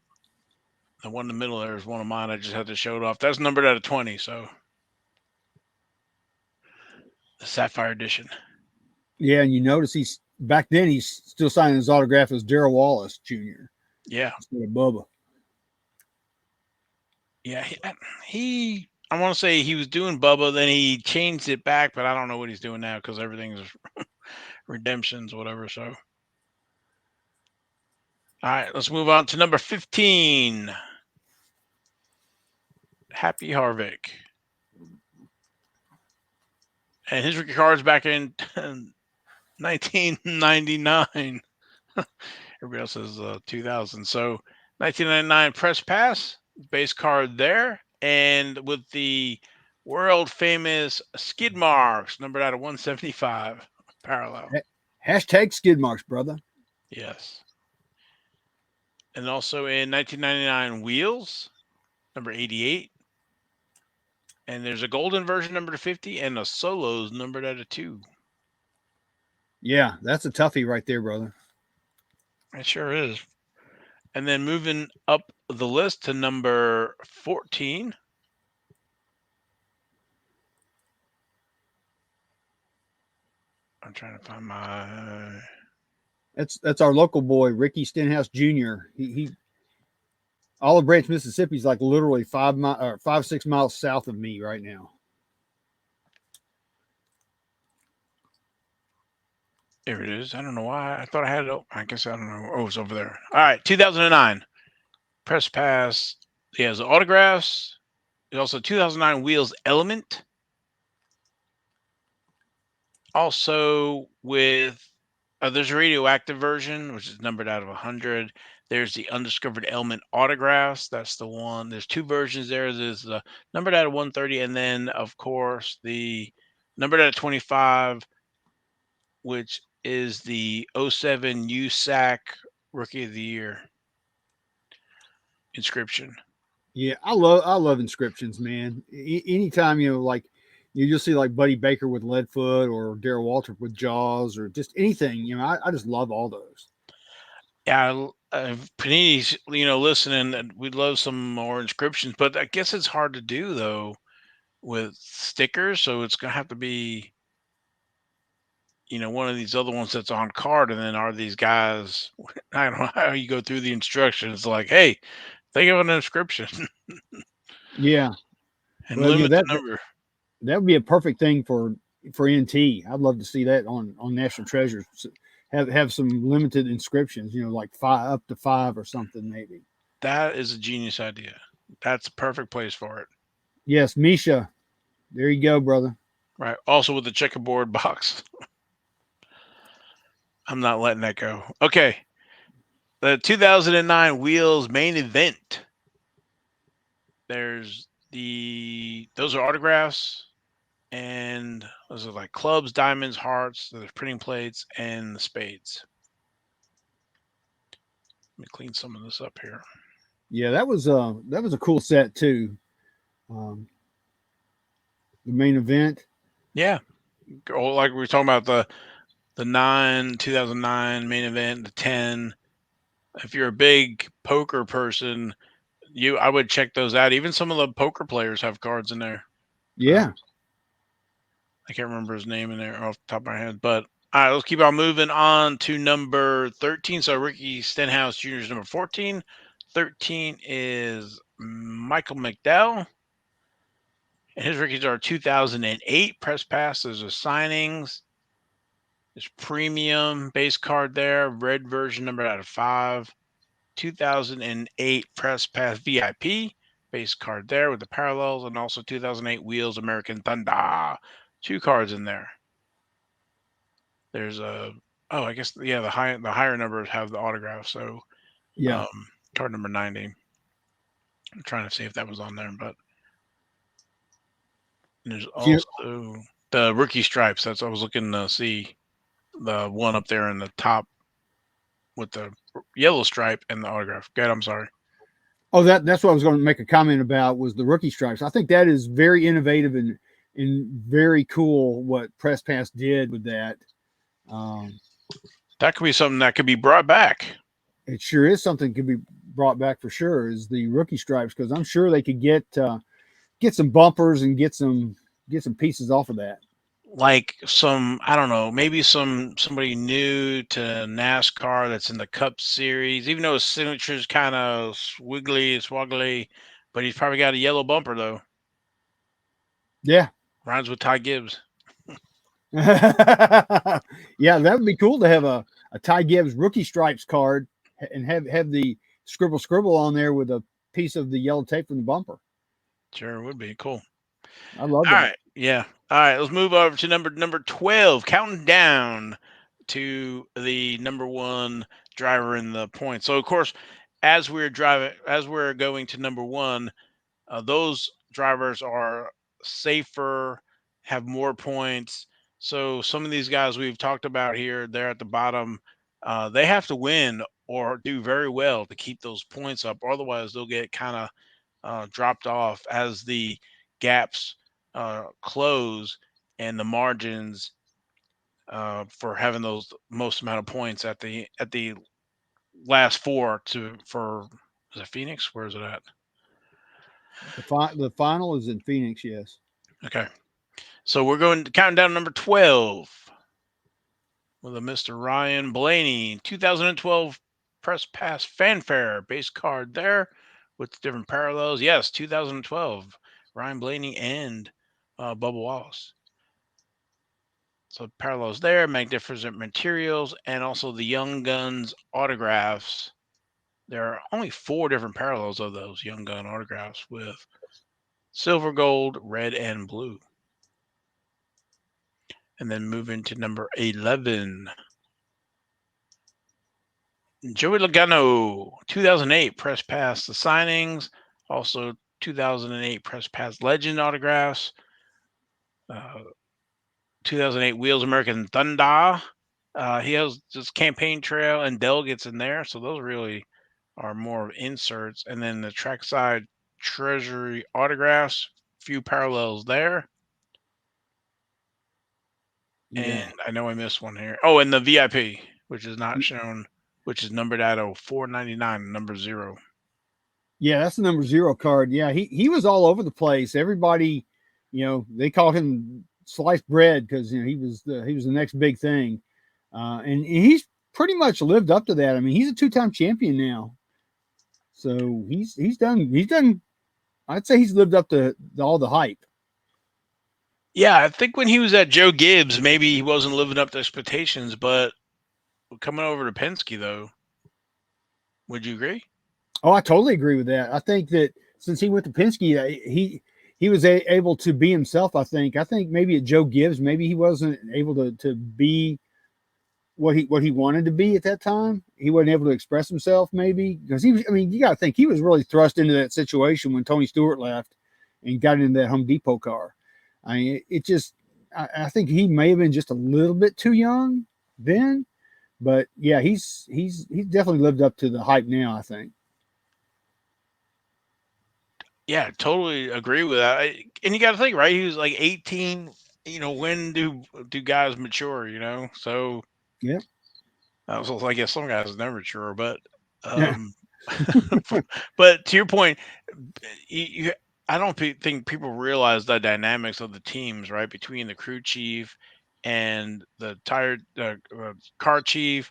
one in the middle there is one of mine. I just had to show it off. That's numbered out of 20. So the Sapphire Edition. Yeah, and you notice he's back then he's still signing his autograph as Darrell Wallace Jr. Yeah. instead of Bubba. Yeah. I want to say he was doing Bubba, then he changed it back, but I don't know what he's doing now because everything's redemptions, whatever. So, all right, let's move on to number 15. Happy Harvick. And his rookie cards back in 1999. Everybody else says 2000. So 1999 press pass, base card there. And with the world famous skid marks, numbered out of 175 parallel. Hashtag skid marks, brother. Yes. And also in 1999 wheels, number 88. And there's a golden version number to 50 and a solos numbered out of 2. Yeah, that's a toughie right there, brother. It sure is. And then moving up the list to number 14. I'm trying to find my. That's our local boy, Ricky Stenhouse Jr. He Olive Branch, Mississippi is like literally 6 miles south of me right now. There it is. I don't know why. I thought I had it. I guess I don't know. Oh, it's over there. All right. 2009. Press pass. He has autographs. There's also 2009 Wheels Element. Also with There's a radioactive version, which is numbered out of 100. There's the undiscovered element autographs. That's the one. There's two versions there. There's the numbered out of 130, and then of course the numbered out of 25, which is the '07 USAC Rookie of the Year inscription. Yeah, I love inscriptions, man. Anytime like you'll see like Buddy Baker with Leadfoot or Darrell Waltrip with Jaws or just anything. I just love all those. Yeah, Panini's, listening, and we'd love some more inscriptions, but I guess it's hard to do though with stickers. So it's gonna have to be, one of these other ones that's on card, and then are these guys? I don't know how you go through the instructions. Like, hey, think of an inscription Yeah, and well, limit the that number. that would be a perfect thing for NT. I'd love to see that on National Treasures. Have some limited inscriptions. Like five up to five or something maybe. That is a genius idea. That's a perfect place for it. Yes, Misha. There you go, brother. Right. Also with the checkerboard box. I'm not letting that go. Okay. The 2009 Wheels main event. Those are autographs, and those are like clubs, diamonds, hearts, there's printing plates, and the spades. Let me clean some of this up here. Yeah, that was a cool set too. Um, the main event. Yeah. Like we were talking about the 2009 main event, the 10. If you're a big poker person, I would check those out. Even some of the poker players have cards in there. Yeah, I can't remember his name in there off the top of my head, but all right, let's keep on moving on to number 13. So Ricky Stenhouse Jr. is number 14. 13 is Michael McDowell. And his rookies are 2008 press passes or signings. There's premium base card there, red version number out of 5. 2008 press pass VIP base card there with the parallels, and also 2008 Wheels American Thunder. Two cards in there. There's I guess the higher numbers have the autograph. So yeah. um, card number 90. I'm trying to see if that was on there, but there's You also the rookie stripes. That's I was looking to see the one up there in the top with the yellow stripe and the autograph. Good, I'm sorry. Oh, that's what I was going to make a comment about was the rookie stripes. I think that is very innovative and very cool what Press Pass did with that. Um, That could be something that could be brought back. it sure is something could be brought back for sure. Is the rookie stripes because I'm sure they could get some bumpers and get some pieces off of that. Like some, I don't know, maybe somebody new to NASCAR that's in the Cup Series, even though his signature is kind of swaggly, but he's probably got a yellow bumper though. Yeah, Rhymes with Ty Gibbs. yeah, that would be cool to have a Ty Gibbs rookie stripes card and have the scribble on there with a piece of the yellow tape from the bumper. Sure would be cool. I love All that. right, yeah. All right, let's move over to number 12, counting down to the number one driver in the points. So of course, as we're going to number one, those drivers are safer, have more points. So some of these guys we've talked about here, they're at the bottom. They have to win or do very well to keep those points up. Otherwise, they'll get kind of dropped off as the gaps close and the margins for having those most amount of points at the last four to for is it Phoenix? Where is it at? The final is in Phoenix. Yes. Okay. So we're going to count down number 12 with a Mr. Ryan Blaney, 2012 Press Pass Fanfare base card there with different parallels. Yes, 2012 Ryan Blaney and Bubba Wallace. So parallels there, magnificent materials, and also the Young Guns autographs. There are only 4 different parallels of those Young Gun autographs with silver, gold, red, and blue. And then moving to number 11. Joey Logano, 2008 press pass the signings, also 2008 press pass legend autographs, uh, 2008 Wheels American Thunder. He has this campaign trail and delegates in there, so those really are more inserts. And then the trackside treasury autographs, few parallels there. Yeah. And I know I missed one here. Oh, and the VIP, which is not shown, which is numbered at 499, number 0. Yeah, that's the number 0 card. Yeah, he was all over the place. Everybody, they called him sliced bread because he was the next big thing, and he's pretty much lived up to that. I mean, he's a 2-time champion now, so he's done. I'd say he's lived up to all the hype. Yeah, I think when he was at Joe Gibbs, maybe he wasn't living up to expectations, but coming over to Penske, though, would you agree? Oh, I totally agree with that. I think that since he went to Penske, he was able to be himself. I think maybe at Joe Gibbs, maybe he wasn't able to be what he wanted to be at that time. He wasn't able to express himself, maybe because he was. I mean, you got to think he was really thrust into that situation when Tony Stewart left and got into that Home Depot car. I mean, it just. I think he may have been just a little bit too young then, but yeah, he's definitely lived up to the hype now. I think. Yeah, totally agree with that. And you got to think, right? He was like 18. When do guys mature? So Yeah. I guess some guys never mature, but Yeah. um, but to your point, you I don't think people realize the dynamics of the teams, right? Between the crew chief and the car chief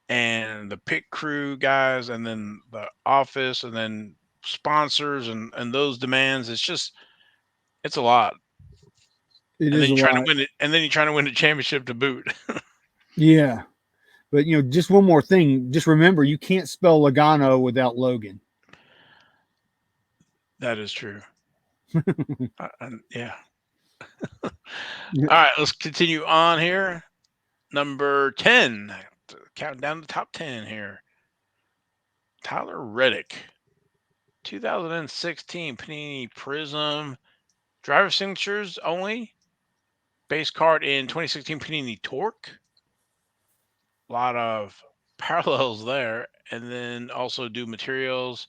and the pit crew guys, and then the office, and then sponsors, and those demands. It's a lot. It And then is a you're trying to lot. win it, and then you're trying to win the championship to boot. Yeah. But just one more thing. Just remember, you can't spell Logano without Logan. That is true. Yeah. All right, let's continue on here. Number 10. Counting down the top 10 here. Tyler Reddick, 2016 Panini Prism. Driver signatures only. Base card in 2016 Panini Torque. A lot of parallels there. And then also do materials,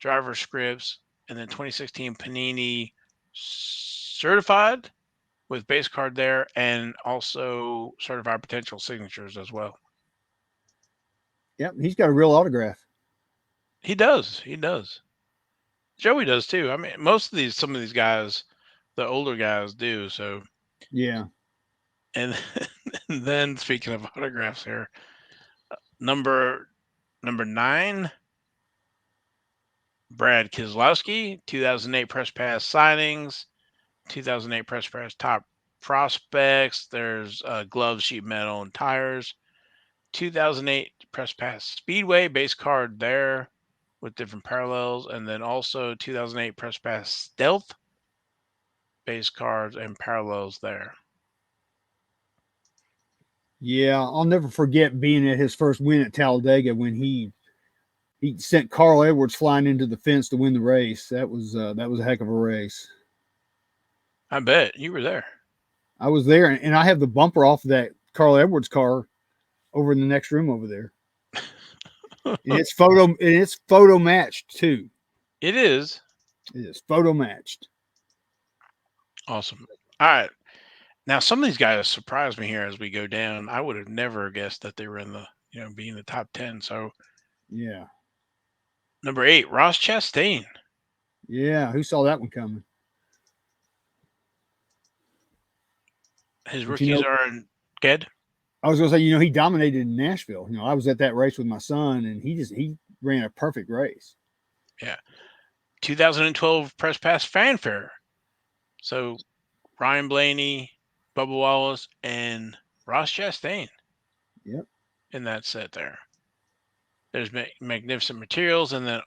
driver scripts, and then 2016 Panini Certified with base card there, and also certified potential signatures as well. Yep, he's got a real autograph. He does. He does. Joey does too. I mean, some of these guys, the older guys do. So, Yeah. and, and then speaking of autographs here, number number 9, Brad Keselowski, 2008 press pass signings, 2008 press pass top prospects. There's gloves, sheet metal, and tires. 2008 press pass Speedway base card there with different parallels, and then also 2008 press pass Stealth base cards and parallels there. Yeah, I'll never forget being at his first win at Talladega when he sent Carl Edwards flying into the fence to win the race. That was a heck of a race. I bet you were there. I was there, and I have the bumper off of that Carl Edwards car over in the next room over there, and it's photo matched too. It is It is photo matched. awesome. All right, now some of these guys surprised me here as we go down. I would have never guessed that they were in the being the top 10. So Yeah, number 8, Ross Chastain. yeah. Who saw that one coming? His But rookies are in Ged. I was gonna say, he dominated in Nashville. I was at that race with my son, and he ran a perfect race. Yeah, 2012 press pass fanfare. So Ryan Blaney, Bubba Wallace, and Ross Chastain Yep. in that set there. There's magnificent materials, and then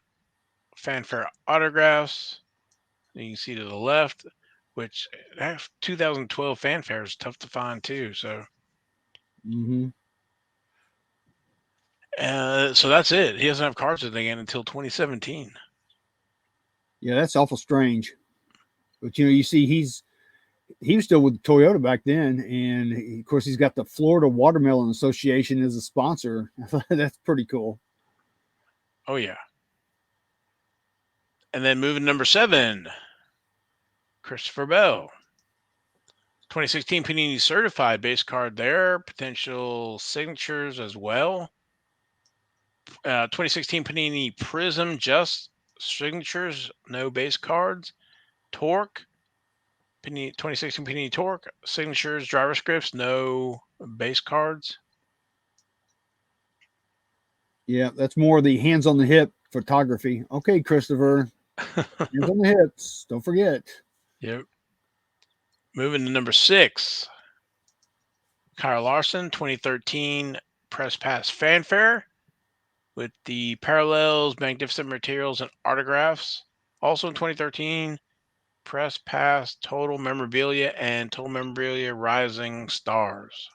fanfare autographs. You can see to the left, which that 2012 fanfare is tough to find too. So, Mm-hmm. So that's it. He doesn't have cards again until 2017. Yeah, that's awful strange. But you see, he was still with Toyota back then, and of course he's got the Florida Watermelon Association as a sponsor. That's pretty cool. Oh yeah. And then moving number 7, Christopher Bell. 2016 Panini certified base card there. Potential signatures as well. 2016 Panini Prism, just signatures, no base cards. Torque, 2016 Panini Torque, signatures, driver scripts, no base cards. Yeah, that's more the hands on the hip photography. Okay, Christopher, hands on the hips. Don't forget. Yep. Moving to number 6, Kyle Larson, 2013 Press Pass Fanfare with the parallels, magnificent materials, and autographs. Also in 2013, Press Pass Total Memorabilia and Total Memorabilia Rising Stars.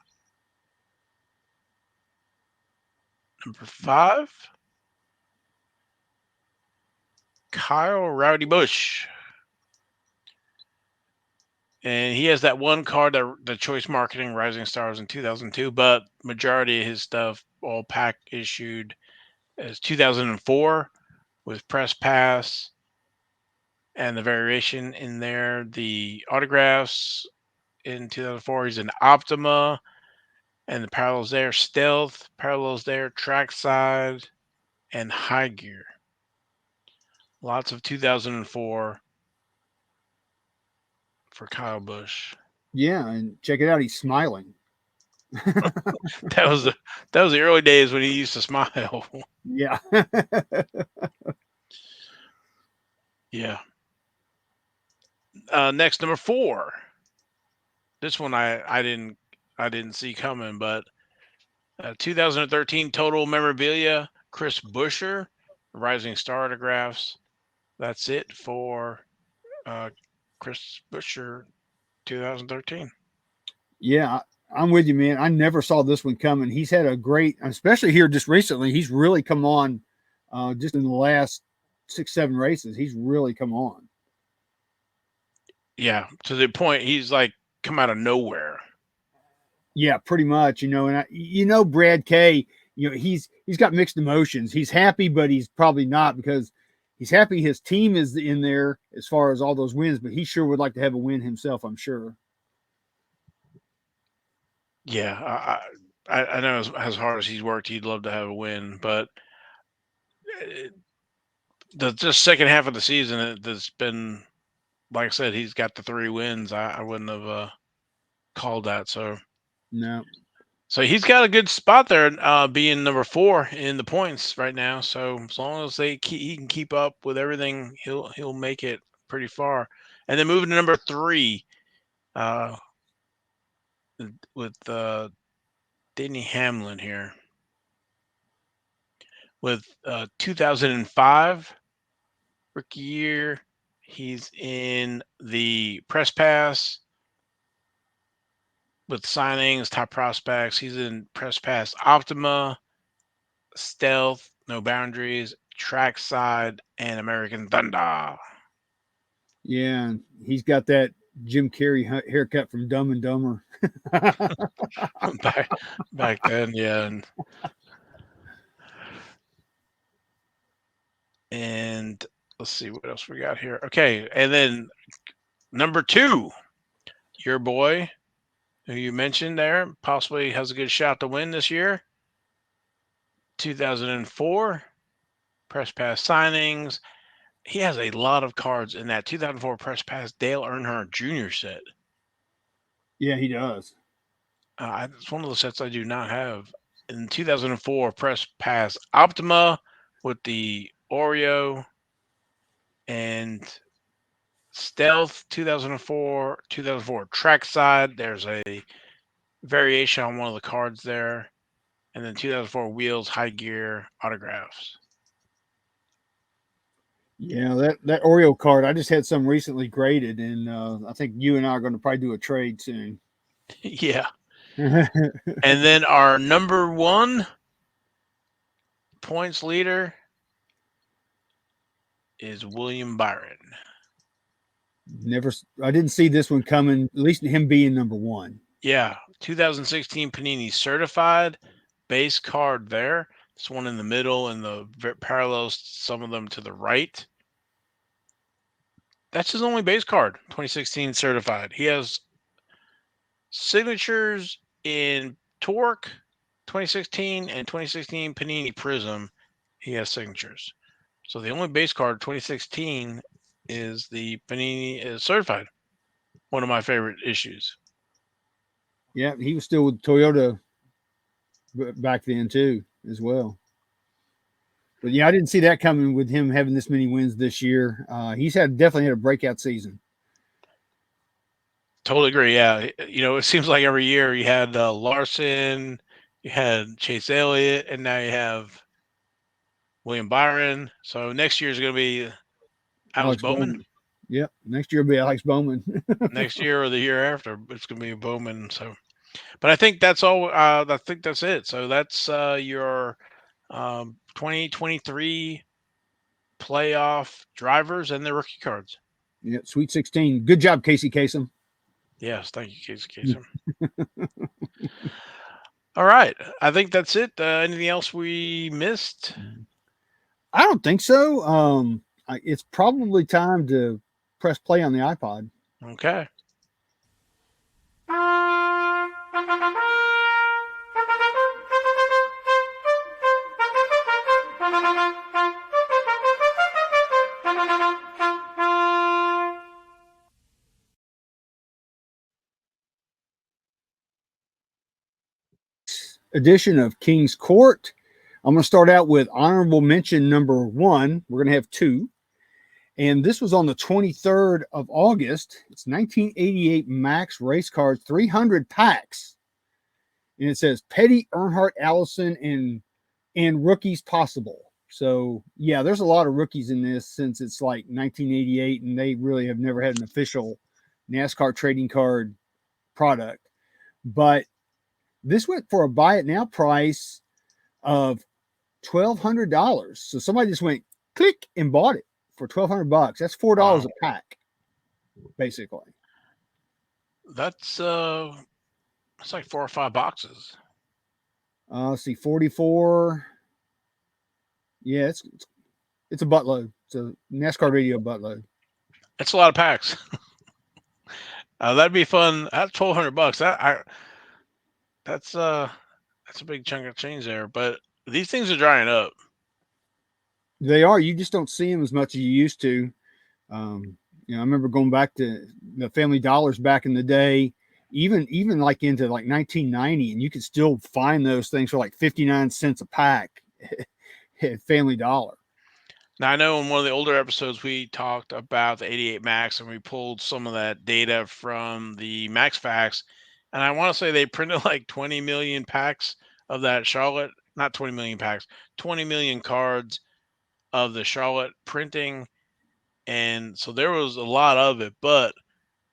Number 5, Kyle Rowdy Busch. And he has that one card, the Choice Marketing Rising Stars in 2002, but majority of his stuff all pack issued as 2004 with Press Pass and the variation in there. The autographs in 2004, he's an Optima, and the parallels there, Stealth, parallels there, Trackside, and High Gear. Lots of 2004 for Kyle Busch. Yeah, and check it out. He's smiling. That was the early days when he used to smile. Yeah. Yeah. Next, number 4. This one I didn't see coming, but 2013 Total Memorabilia, Chris Buescher, Rising Star autographs. That's it for Chris Buescher 2013. Yeah, I'm with you, man. I never saw this one coming. He's had a great, especially here just recently. He's really come on, just in the last 6-7 races. He's really come on. Yeah, to the point he's like come out of nowhere. Yeah, pretty much. And Brad K. He's got mixed emotions. He's happy, but he's probably not, because he's happy his team is in there as far as all those wins. But he sure would like to have a win himself, I'm sure. Yeah, I know as hard as he's worked, he'd love to have a win, but the just second half of the season, there's been, like I said, he's got the 3 wins. I wouldn't have called that. No. So he's got a good spot there, being number 4 in the points right now. So as long as he can keep up with everything, he'll make it pretty far. And then moving to number 3, with Denny Hamlin here with 2005 rookie year. He's in the Press Pass with signings, top prospects. He's in Press Pass Optima, Stealth, No Boundaries, Trackside, and American Thunder. Yeah, he's got that Jim Carrey haircut from Dumb and Dumber. back then, yeah. And let's see what else we got here. Okay, and then number 2, your boy, who you mentioned there, possibly has a good shot to win this year. 2004 Press Pass signings. He has a lot of cards in that 2004 Press Pass Dale Earnhardt Jr. set. Yeah, he does. It's one of the sets I do not have. In 2004 Press Pass Optima with the Oreo and Stealth. 2004 Trackside. There's a variation on one of the cards there. And then 2004 Wheels High Gear autographs. Yeah, that Oreo card, I just had some recently graded, and I think you and I are going to probably do a trade soon. Yeah. And then our number 1, points leader is William Byron. I didn't see this one coming, at least him being number one. Yeah, 2016 Panini certified base card there. This one in the middle and the parallels some of them to the right. That's his only base card, 2016 certified. He has signatures in Torque 2016 and 2016 Panini Prism. He has signatures. So the only base card 2016 is the Panini is certified. One of my favorite issues. Yeah, he was still with Toyota back then too, as well. But yeah, I didn't see that coming with him having this many wins this year. He's definitely had a breakout season. Totally agree. Yeah, it seems like every year you had Larson, you had Chase Elliott, and now you have William Byron. So next year is going to be Alex Bowman. Yep, next year will be Alex Bowman. Next year or the year after, it's going to be Bowman. So, but I think that's all. I think that's it. So that's your 2023 playoff drivers and their rookie cards. Yeah, Sweet 16. Good job, Casey Kasem. Yes, thank you, Casey Kasem. All right, I think that's it. Anything else we missed? I don't think so. It's probably time to press play on the iPod. Okay. Edition of King's Court. I'm going to start out with honorable mention number 1. We're going to have 2. And this was on the 23rd of August. It's 1988 Max Race Cards, 300 packs. And it says Petty, Earnhardt, Allison, and rookies possible. So, yeah, there's a lot of rookies in this since it's like 1988, and they really have never had an official NASCAR trading card product. But this went for a buy it now price of $1,200. So somebody just went click and bought it for $1,200. That's $4 a pack, basically. That's like 4 or 5 boxes. Let's see, 44. Yeah, it's a buttload. It's a NasCardRadio buttload. That's a lot of packs. That'd be fun. That's $1,200. That's a big chunk of change there. But these things are drying up. They are. You just don't see them as much as you used to. I remember going back to the Family Dollars back in the day, even like into like 1990, and you could still find those things for like 59 cents a pack at Family Dollar. Now, I know in one of the older episodes we talked about the 88 Max, and we pulled some of that data from the Max Facts. And I want to say they printed like 20 million packs of that Charlotte, not 20 million packs, 20 million cards of the Charlotte printing. And so there was a lot of it, but,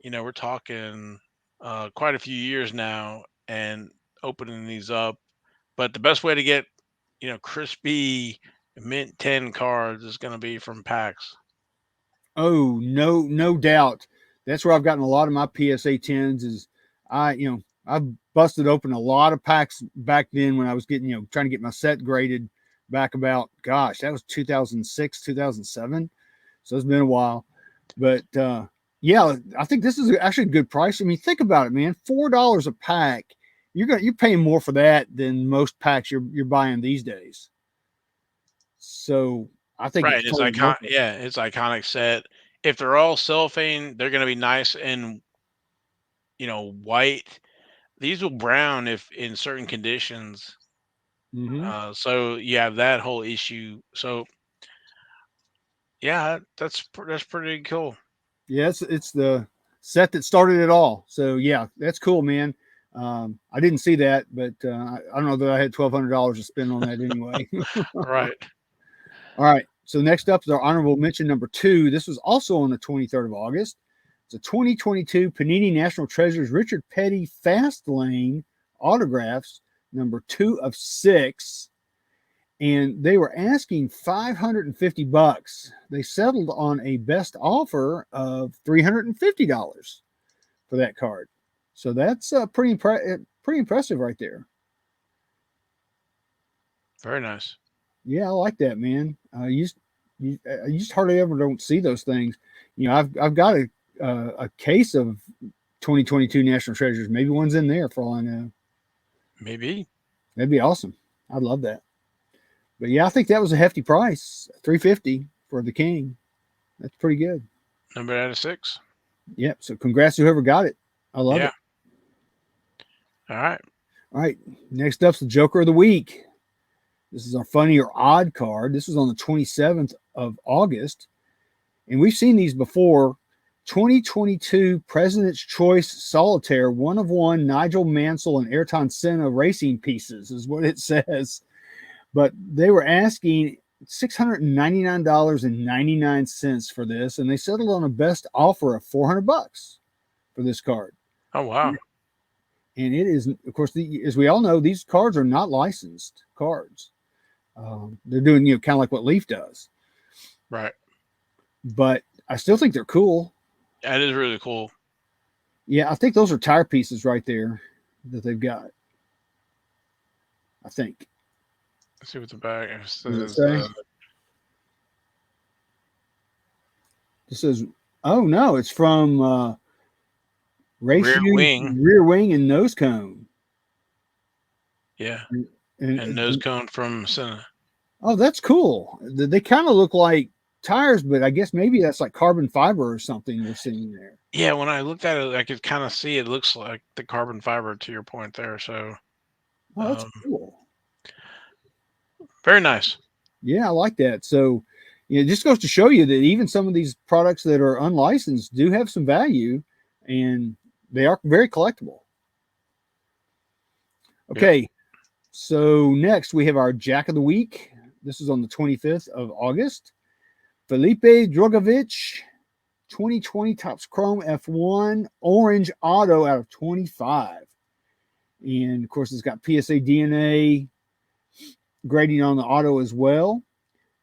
we're talking quite a few years now and opening these up. But the best way to get, crispy mint 10 cards is going to be from packs. Oh, no doubt. That's where I've gotten a lot of my PSA 10s is I've busted open a lot of packs back then when I was getting, trying to get my set graded back about, gosh, that was 2006, 2007. So it's been a while, but yeah, I think this is actually a good price. I mean, think about it, man, $4 a pack. You're paying more for that than most packs you're buying these days. So I think right. It's iconic. Yeah, it's iconic set. If they're all cellophane, they're going to be nice and white. These will brown if in certain conditions. Mm-hmm. So you have that whole issue. So yeah, that's pretty cool. Yeah, it's the set that started it all. So yeah, that's cool, man. I didn't see that, but I don't know that I had $1,200 to spend on that anyway. Right. All right. So next up is our honorable mention number 2. This was also on the 23rd of August. It's a 2022 Panini National Treasures Richard Petty Fast Lane autographs, number 2 of 6. and they were asking $550. They settled on a best offer of $350 for that card. So that's pretty impressive right there. Very nice. Yeah, I like that, man. You just hardly ever don't see those things. I've got a case of 2022 National Treasures. Maybe one's in there for all I know. Maybe. That'd be awesome. I'd love that. But yeah, I think that was a hefty price, $350 for the King. That's pretty good. Number out of 6. Yep. So congrats to whoever got it. I love it. All right. All right. Next up's the Joker of the Week. This is our funny or odd card. This was on the 27th of August. And we've seen these before. 2022 President's Choice Solitaire, 1 of 1 Nigel Mansell and Ayrton Senna racing pieces is what it says. But they were asking $699.99 for this, and they settled on a best offer of $400 for this card. Oh, wow. And it is, of course, as we all know, these cards are not licensed cards. They're doing, kind of like what Leaf does. Right. But I still think they're cool. That is really cool. Yeah, I think those are tire pieces right there that they've got. I think. Let's see what the back says. says. This says, oh no, it's from Rear wing and nose cone. Yeah. And nose cone from Senna. Oh, that's cool. They kind of look like tires, but I guess maybe that's like carbon fiber or something we're seeing there. Yeah, when I looked at it, I could kind of see it looks like the carbon fiber to your point there. So, that's cool. Very nice. Yeah, I like that. So, it just goes to show you that even some of these products that are unlicensed do have some value, and they are very collectible. Okay, yep. So next we have our Jack of the Week. This is on the 25th of August. Felipe Drugovich, 2020 Topps Chrome F1 Orange Auto out of 25. And, of course, it's got PSA DNA grading on the auto as well.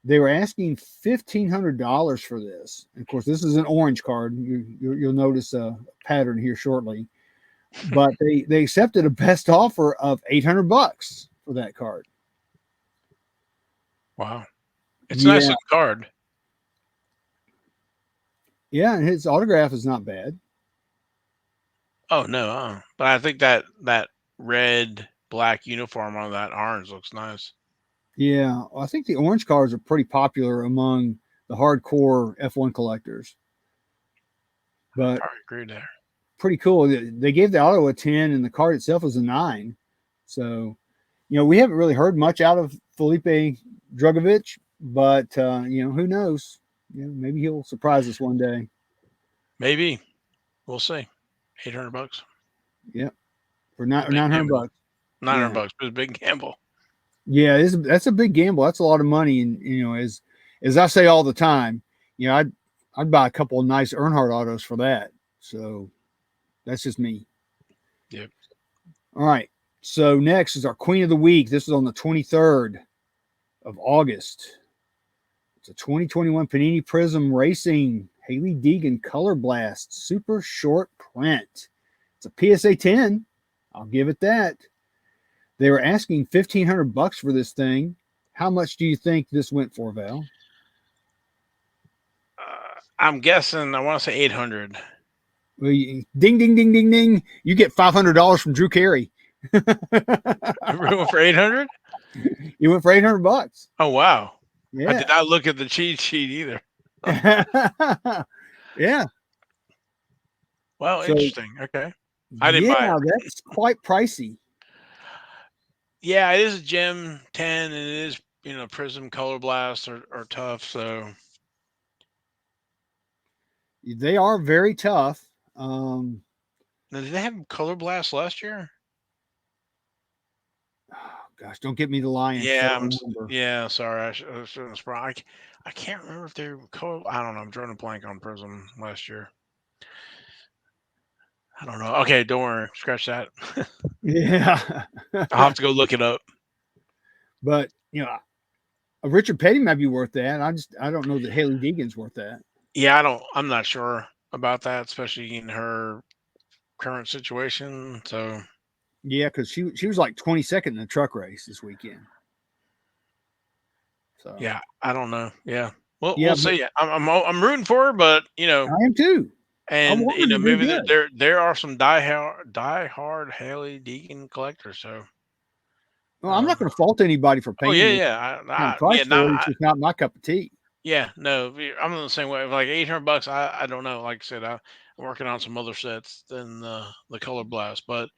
They were asking $1,500 for this. And of course, this is an orange card. You'll notice a pattern here shortly. But they accepted a best offer of $800 for that card. Wow. It's a nice looking card. Yeah, and his autograph is not bad. Oh, no. But I think that red, black uniform on that orange looks nice. Yeah, I think the orange cards are pretty popular among the hardcore F1 collectors. But I agree there. Pretty cool. They gave the auto a 10 and the card itself was a 9. So, we haven't really heard much out of Felipe Drugovich, but, who knows? Maybe he'll surprise us one day. Maybe. We'll see. $800. Yep. For $900. $900 was a big gamble. Yeah, that's a big gamble. That's a lot of money. And, as I say all the time, I'd buy a couple of nice Earnhardt autos for that. So that's just me. Yep. All right. So next is our Queen of the Week. This is on the 23rd of August. It's a 2021 Panini Prism Racing Haley Deegan Color Blast Super Short Print. It's a PSA 10. I'll give it that. They were asking $1,500 for this thing. How much do you think this went for, Val? I'm guessing, I want to say 800. Well, ding, ding, ding, ding, ding. You get $500 from Drew Carey. You went for 800? You went for $800. Oh, wow. Yeah. I did not look at the cheat sheet either. Yeah. Well, interesting. Okay. I didn't buy it. That's quite pricey. Yeah, it is a Gem 10, and it is, Prism Color Blast are tough. So they are very tough. Now, did they have Color Blast last year? Oh, gosh, don't get me the Lions. Yeah, sorry. I shouldn't have sprung. I can't remember if they were color. I don't know. I'm drawing a blank on Prism last year. I don't know. Okay, don't worry. Scratch that. Yeah. I'll have to go look it up. But, A Richard Petty might be worth that. I don't know that Haley Deegan's worth that. Yeah, I'm not sure about that, especially in her current situation. So Yeah, because she was like 22nd in the truck race this weekend. So yeah, I don't know. Yeah, well, yeah, we'll but see. I'm rooting for her, but I am too. I and want her to do maybe good. there are some die hard Haley Deegan collectors. So Well, I'm not um, going to fault anybody for oh paying yeah, the yeah, kind of price for it. It's just not my cup of tea. yeah, no, I'm the same way. Like $800, I don't know. Like I said, I'm working on some other sets than the Color Blast, but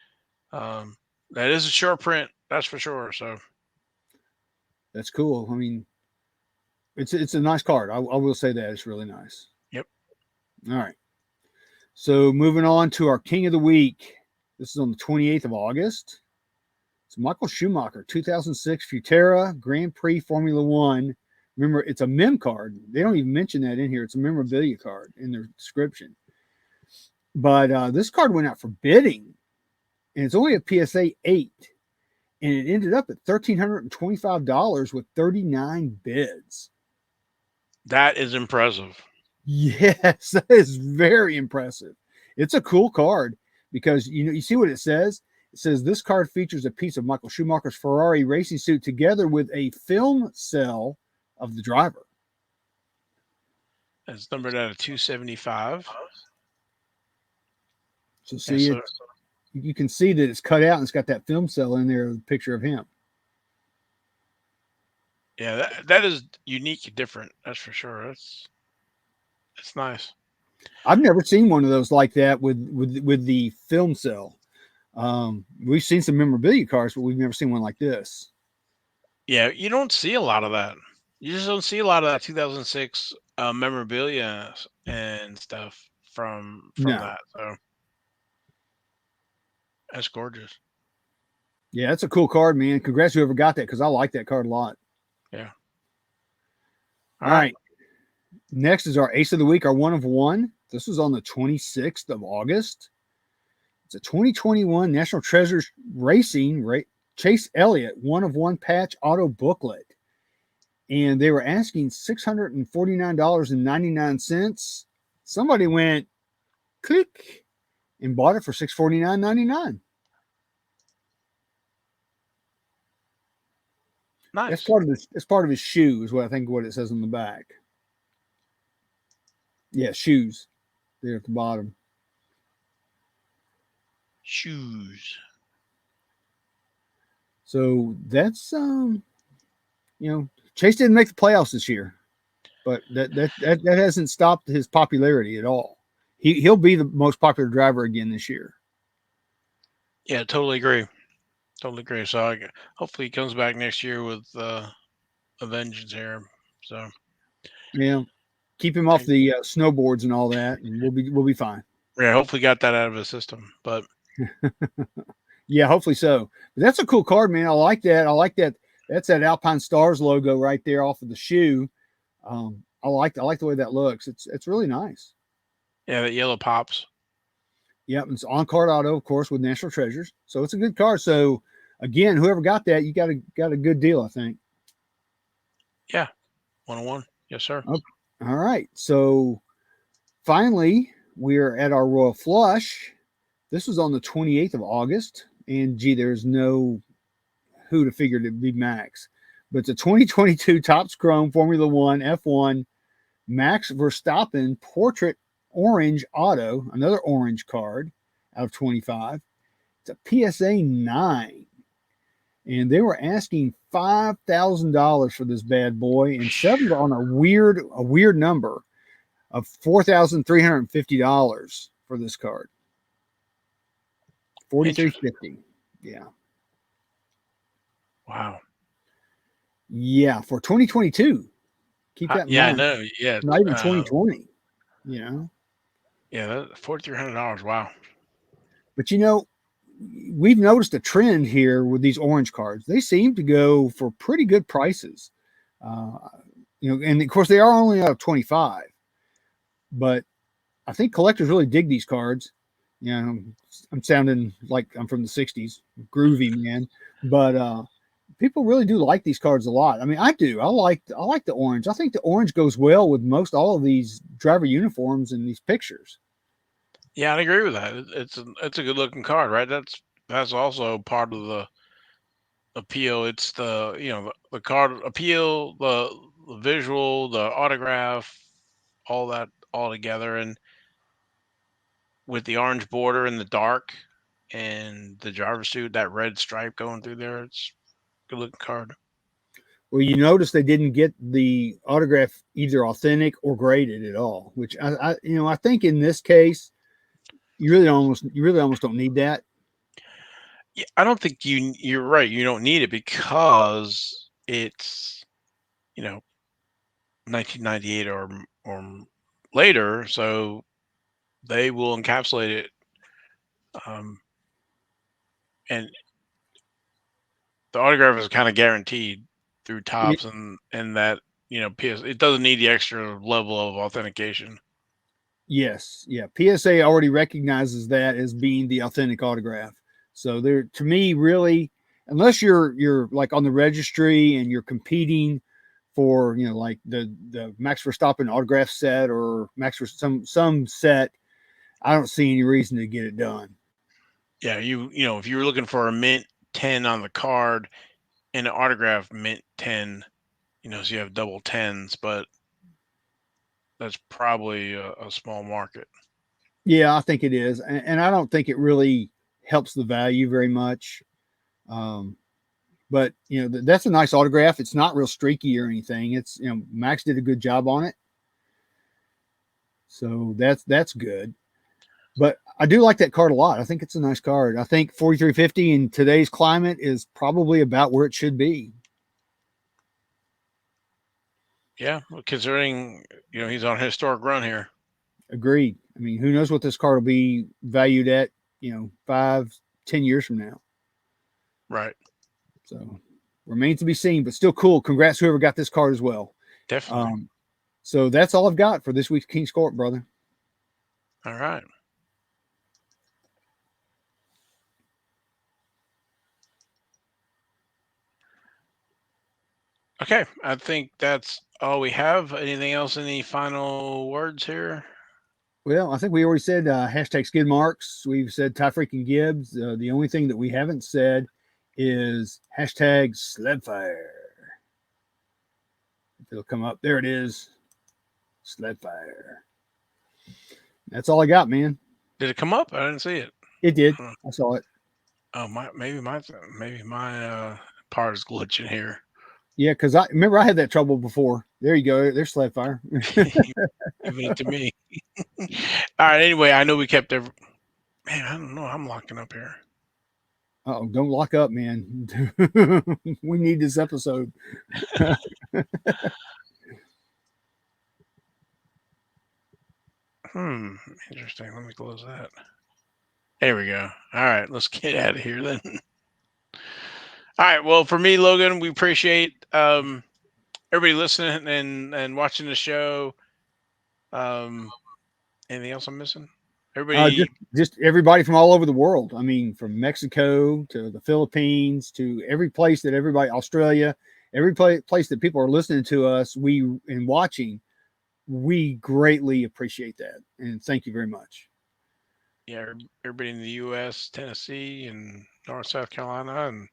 um, that is a short print, that's for sure. So That's cool. I mean, it's a nice card. I will say that it's really nice. yep, All right. So moving on to our King of the Week. This is on the 28th of August. It's Michael Schumacher, 2006 Futera Grand Prix Formula One. Remember, it's a mem card. They don't even mention that in here. It's a memorabilia card in their description. But this card went out for bidding, and it's only a PSA 8. And it ended up at $1,325 with 39 bids. that is impressive. Yes, that is very impressive. It's a cool card because you see what it says? It says this card features a piece of Michael Schumacher's Ferrari racing suit together with a film cell of the driver. It's numbered at a 275. So Yeah, see, you can see that it's cut out and it's got that film cell in there, the picture of him. yeah, that is unique and different. That's for sure. It's nice. I've never seen one of those like that with the film cell. We've seen some memorabilia cards, but we've never seen one like this. Yeah, you don't see a lot of that. You just don't see a lot of that 2006 memorabilia and stuff from No, that. So that's gorgeous. yeah, that's a cool card, man. Congrats whoever got that because I like that card a lot. Yeah. All All right. right, next is our Ace of the Week, our one of one. This was on the 26th of August. It's a 2021 National Treasures Racing Chase Elliott one of one patch auto booklet. And they were asking $649.99. Somebody went click and bought it for $649.99. Nice. That's part of his shoe, is what I think what it says on the back. Yeah, shoes there at the bottom. Shoes. So that's Chase didn't make the playoffs this year, but that hasn't stopped his popularity at all. He'll be the most popular driver again this year. Yeah, totally agree. Totally agree. So hopefully he comes back next year with a vengeance here. So Yeah, keep him off the snowboards and all that, and we'll be fine. yeah, hopefully got that out of his system. But Yeah, hopefully so. But that's a cool card, man. I like that. I like that. That's that Alpine Stars logo right there off of the shoe. I like the way that looks. It's really nice. yeah, that yellow pops. Yep, it's on card auto, of course, with National Treasures. So it's a good card. So again, whoever got that, you got a good deal, I think. Yeah, 101. Yes, sir. Okay. All right. So finally, we're at our Royal Flush. This was on the 28th of August. And gee, there's no who to figure to be Max. But it's a 2022 Topps Chrome Formula One F1 Max Verstappen Portrait Orange Auto, another orange card out of 25. It's a PSA 9. And they were asking $5,000 for this bad boy and settled on a weird number of $4,350 for this card. $4,350. Yeah. Wow. Yeah, for 2022. Keep that in Yeah, I mind. know. Yeah. Not even 2020. Yeah, $4,300. Wow. But we've noticed a trend here with these orange cards. They seem to go for pretty good prices. And of course they are only out of 25. But I think collectors really dig these cards. I'm sounding like I'm from the 60s, groovy, man. But People really do like these cards a lot. I mean, I do. I like the orange. I think the orange goes well with most all of these driver uniforms and these pictures. Yeah, I agree with that. It's a good looking card, right? That's also part of the appeal. It's the card appeal, the visual, the autograph, all that all together, and with the orange border in the dark and the driver suit, that red stripe going through there, it's a good looking card. Well, you notice they didn't get the autograph either authentic or graded at all, which I think in this case you really almost don't need that. Yeah, I don't think you're right. You don't need it because it's you know 1998 or later, so they will encapsulate it, um, and the autograph is kind of guaranteed through It, tops and that PS it doesn't need the extra level of authentication. yes, yeah. PSA already recognizes that as being the authentic autograph. So there, to me, really, unless you're like on the registry and you're competing for like the Max Verstappen autograph set or some set, I don't see any reason to get it done. Yeah, if you were looking for a mint 10 on the card and an autograph mint 10, so you have double tens, but that's probably a small market. Yeah, I think it is, and I don't think it really helps the value very much. Um, but that's a nice autograph. It's not real streaky or anything. It's Max did a good job on it, so that's good. But I do like that card a lot. I think it's a nice card. I think 4350 in today's climate is probably about where it should be. Yeah, well, considering he's on a historic run here. Agreed. I mean, who knows what this card will be valued at? 5, 10 years from now. Right. So remains to be seen, but still cool. Congrats whoever got this card as well. Definitely. Um, so that's all I've got for this week's King's Court, brother. All right. Okay, I think that's all we have. Anything else? Any final words here? Well, I think we already said hashtag skid marks. We've said Ty freaking Gibbs. The only thing that we haven't said is hashtag sled fire. If it'll come up, there it is. Sled fire. That's all I got, man. Did it come up? I didn't see it. It did. Huh. I saw it. Oh, maybe my part is glitching here. Yeah, because I remember I had that trouble before. There you go. There's sled fire. Giving it to me. All right. Anyway, I know we kept every. Man, I don't know. I'm locking up here. Oh, don't lock up, man. We need this episode. Interesting. Let me close that. There we go. All right, let's get out of here then. All right. Well, for me, Logan, we appreciate everybody listening and watching the show. Um, anything else I'm missing? Just, Everybody, just everybody from all over the world. I mean, from Mexico to the Philippines to every place that everybody, Australia, every place that people are listening to us, and watching, we greatly appreciate that. And thank you very much. yeah, everybody in the U.S., Tennessee, and North South Carolina, and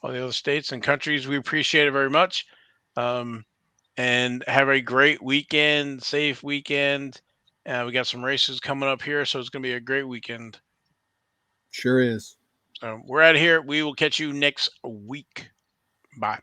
all the other states and countries, we appreciate it very much. Um, and have a great weekend, safe weekend. We got some races coming up here, so it's going to be a great weekend. Sure is. So we're out of here. We will catch you next week. Bye.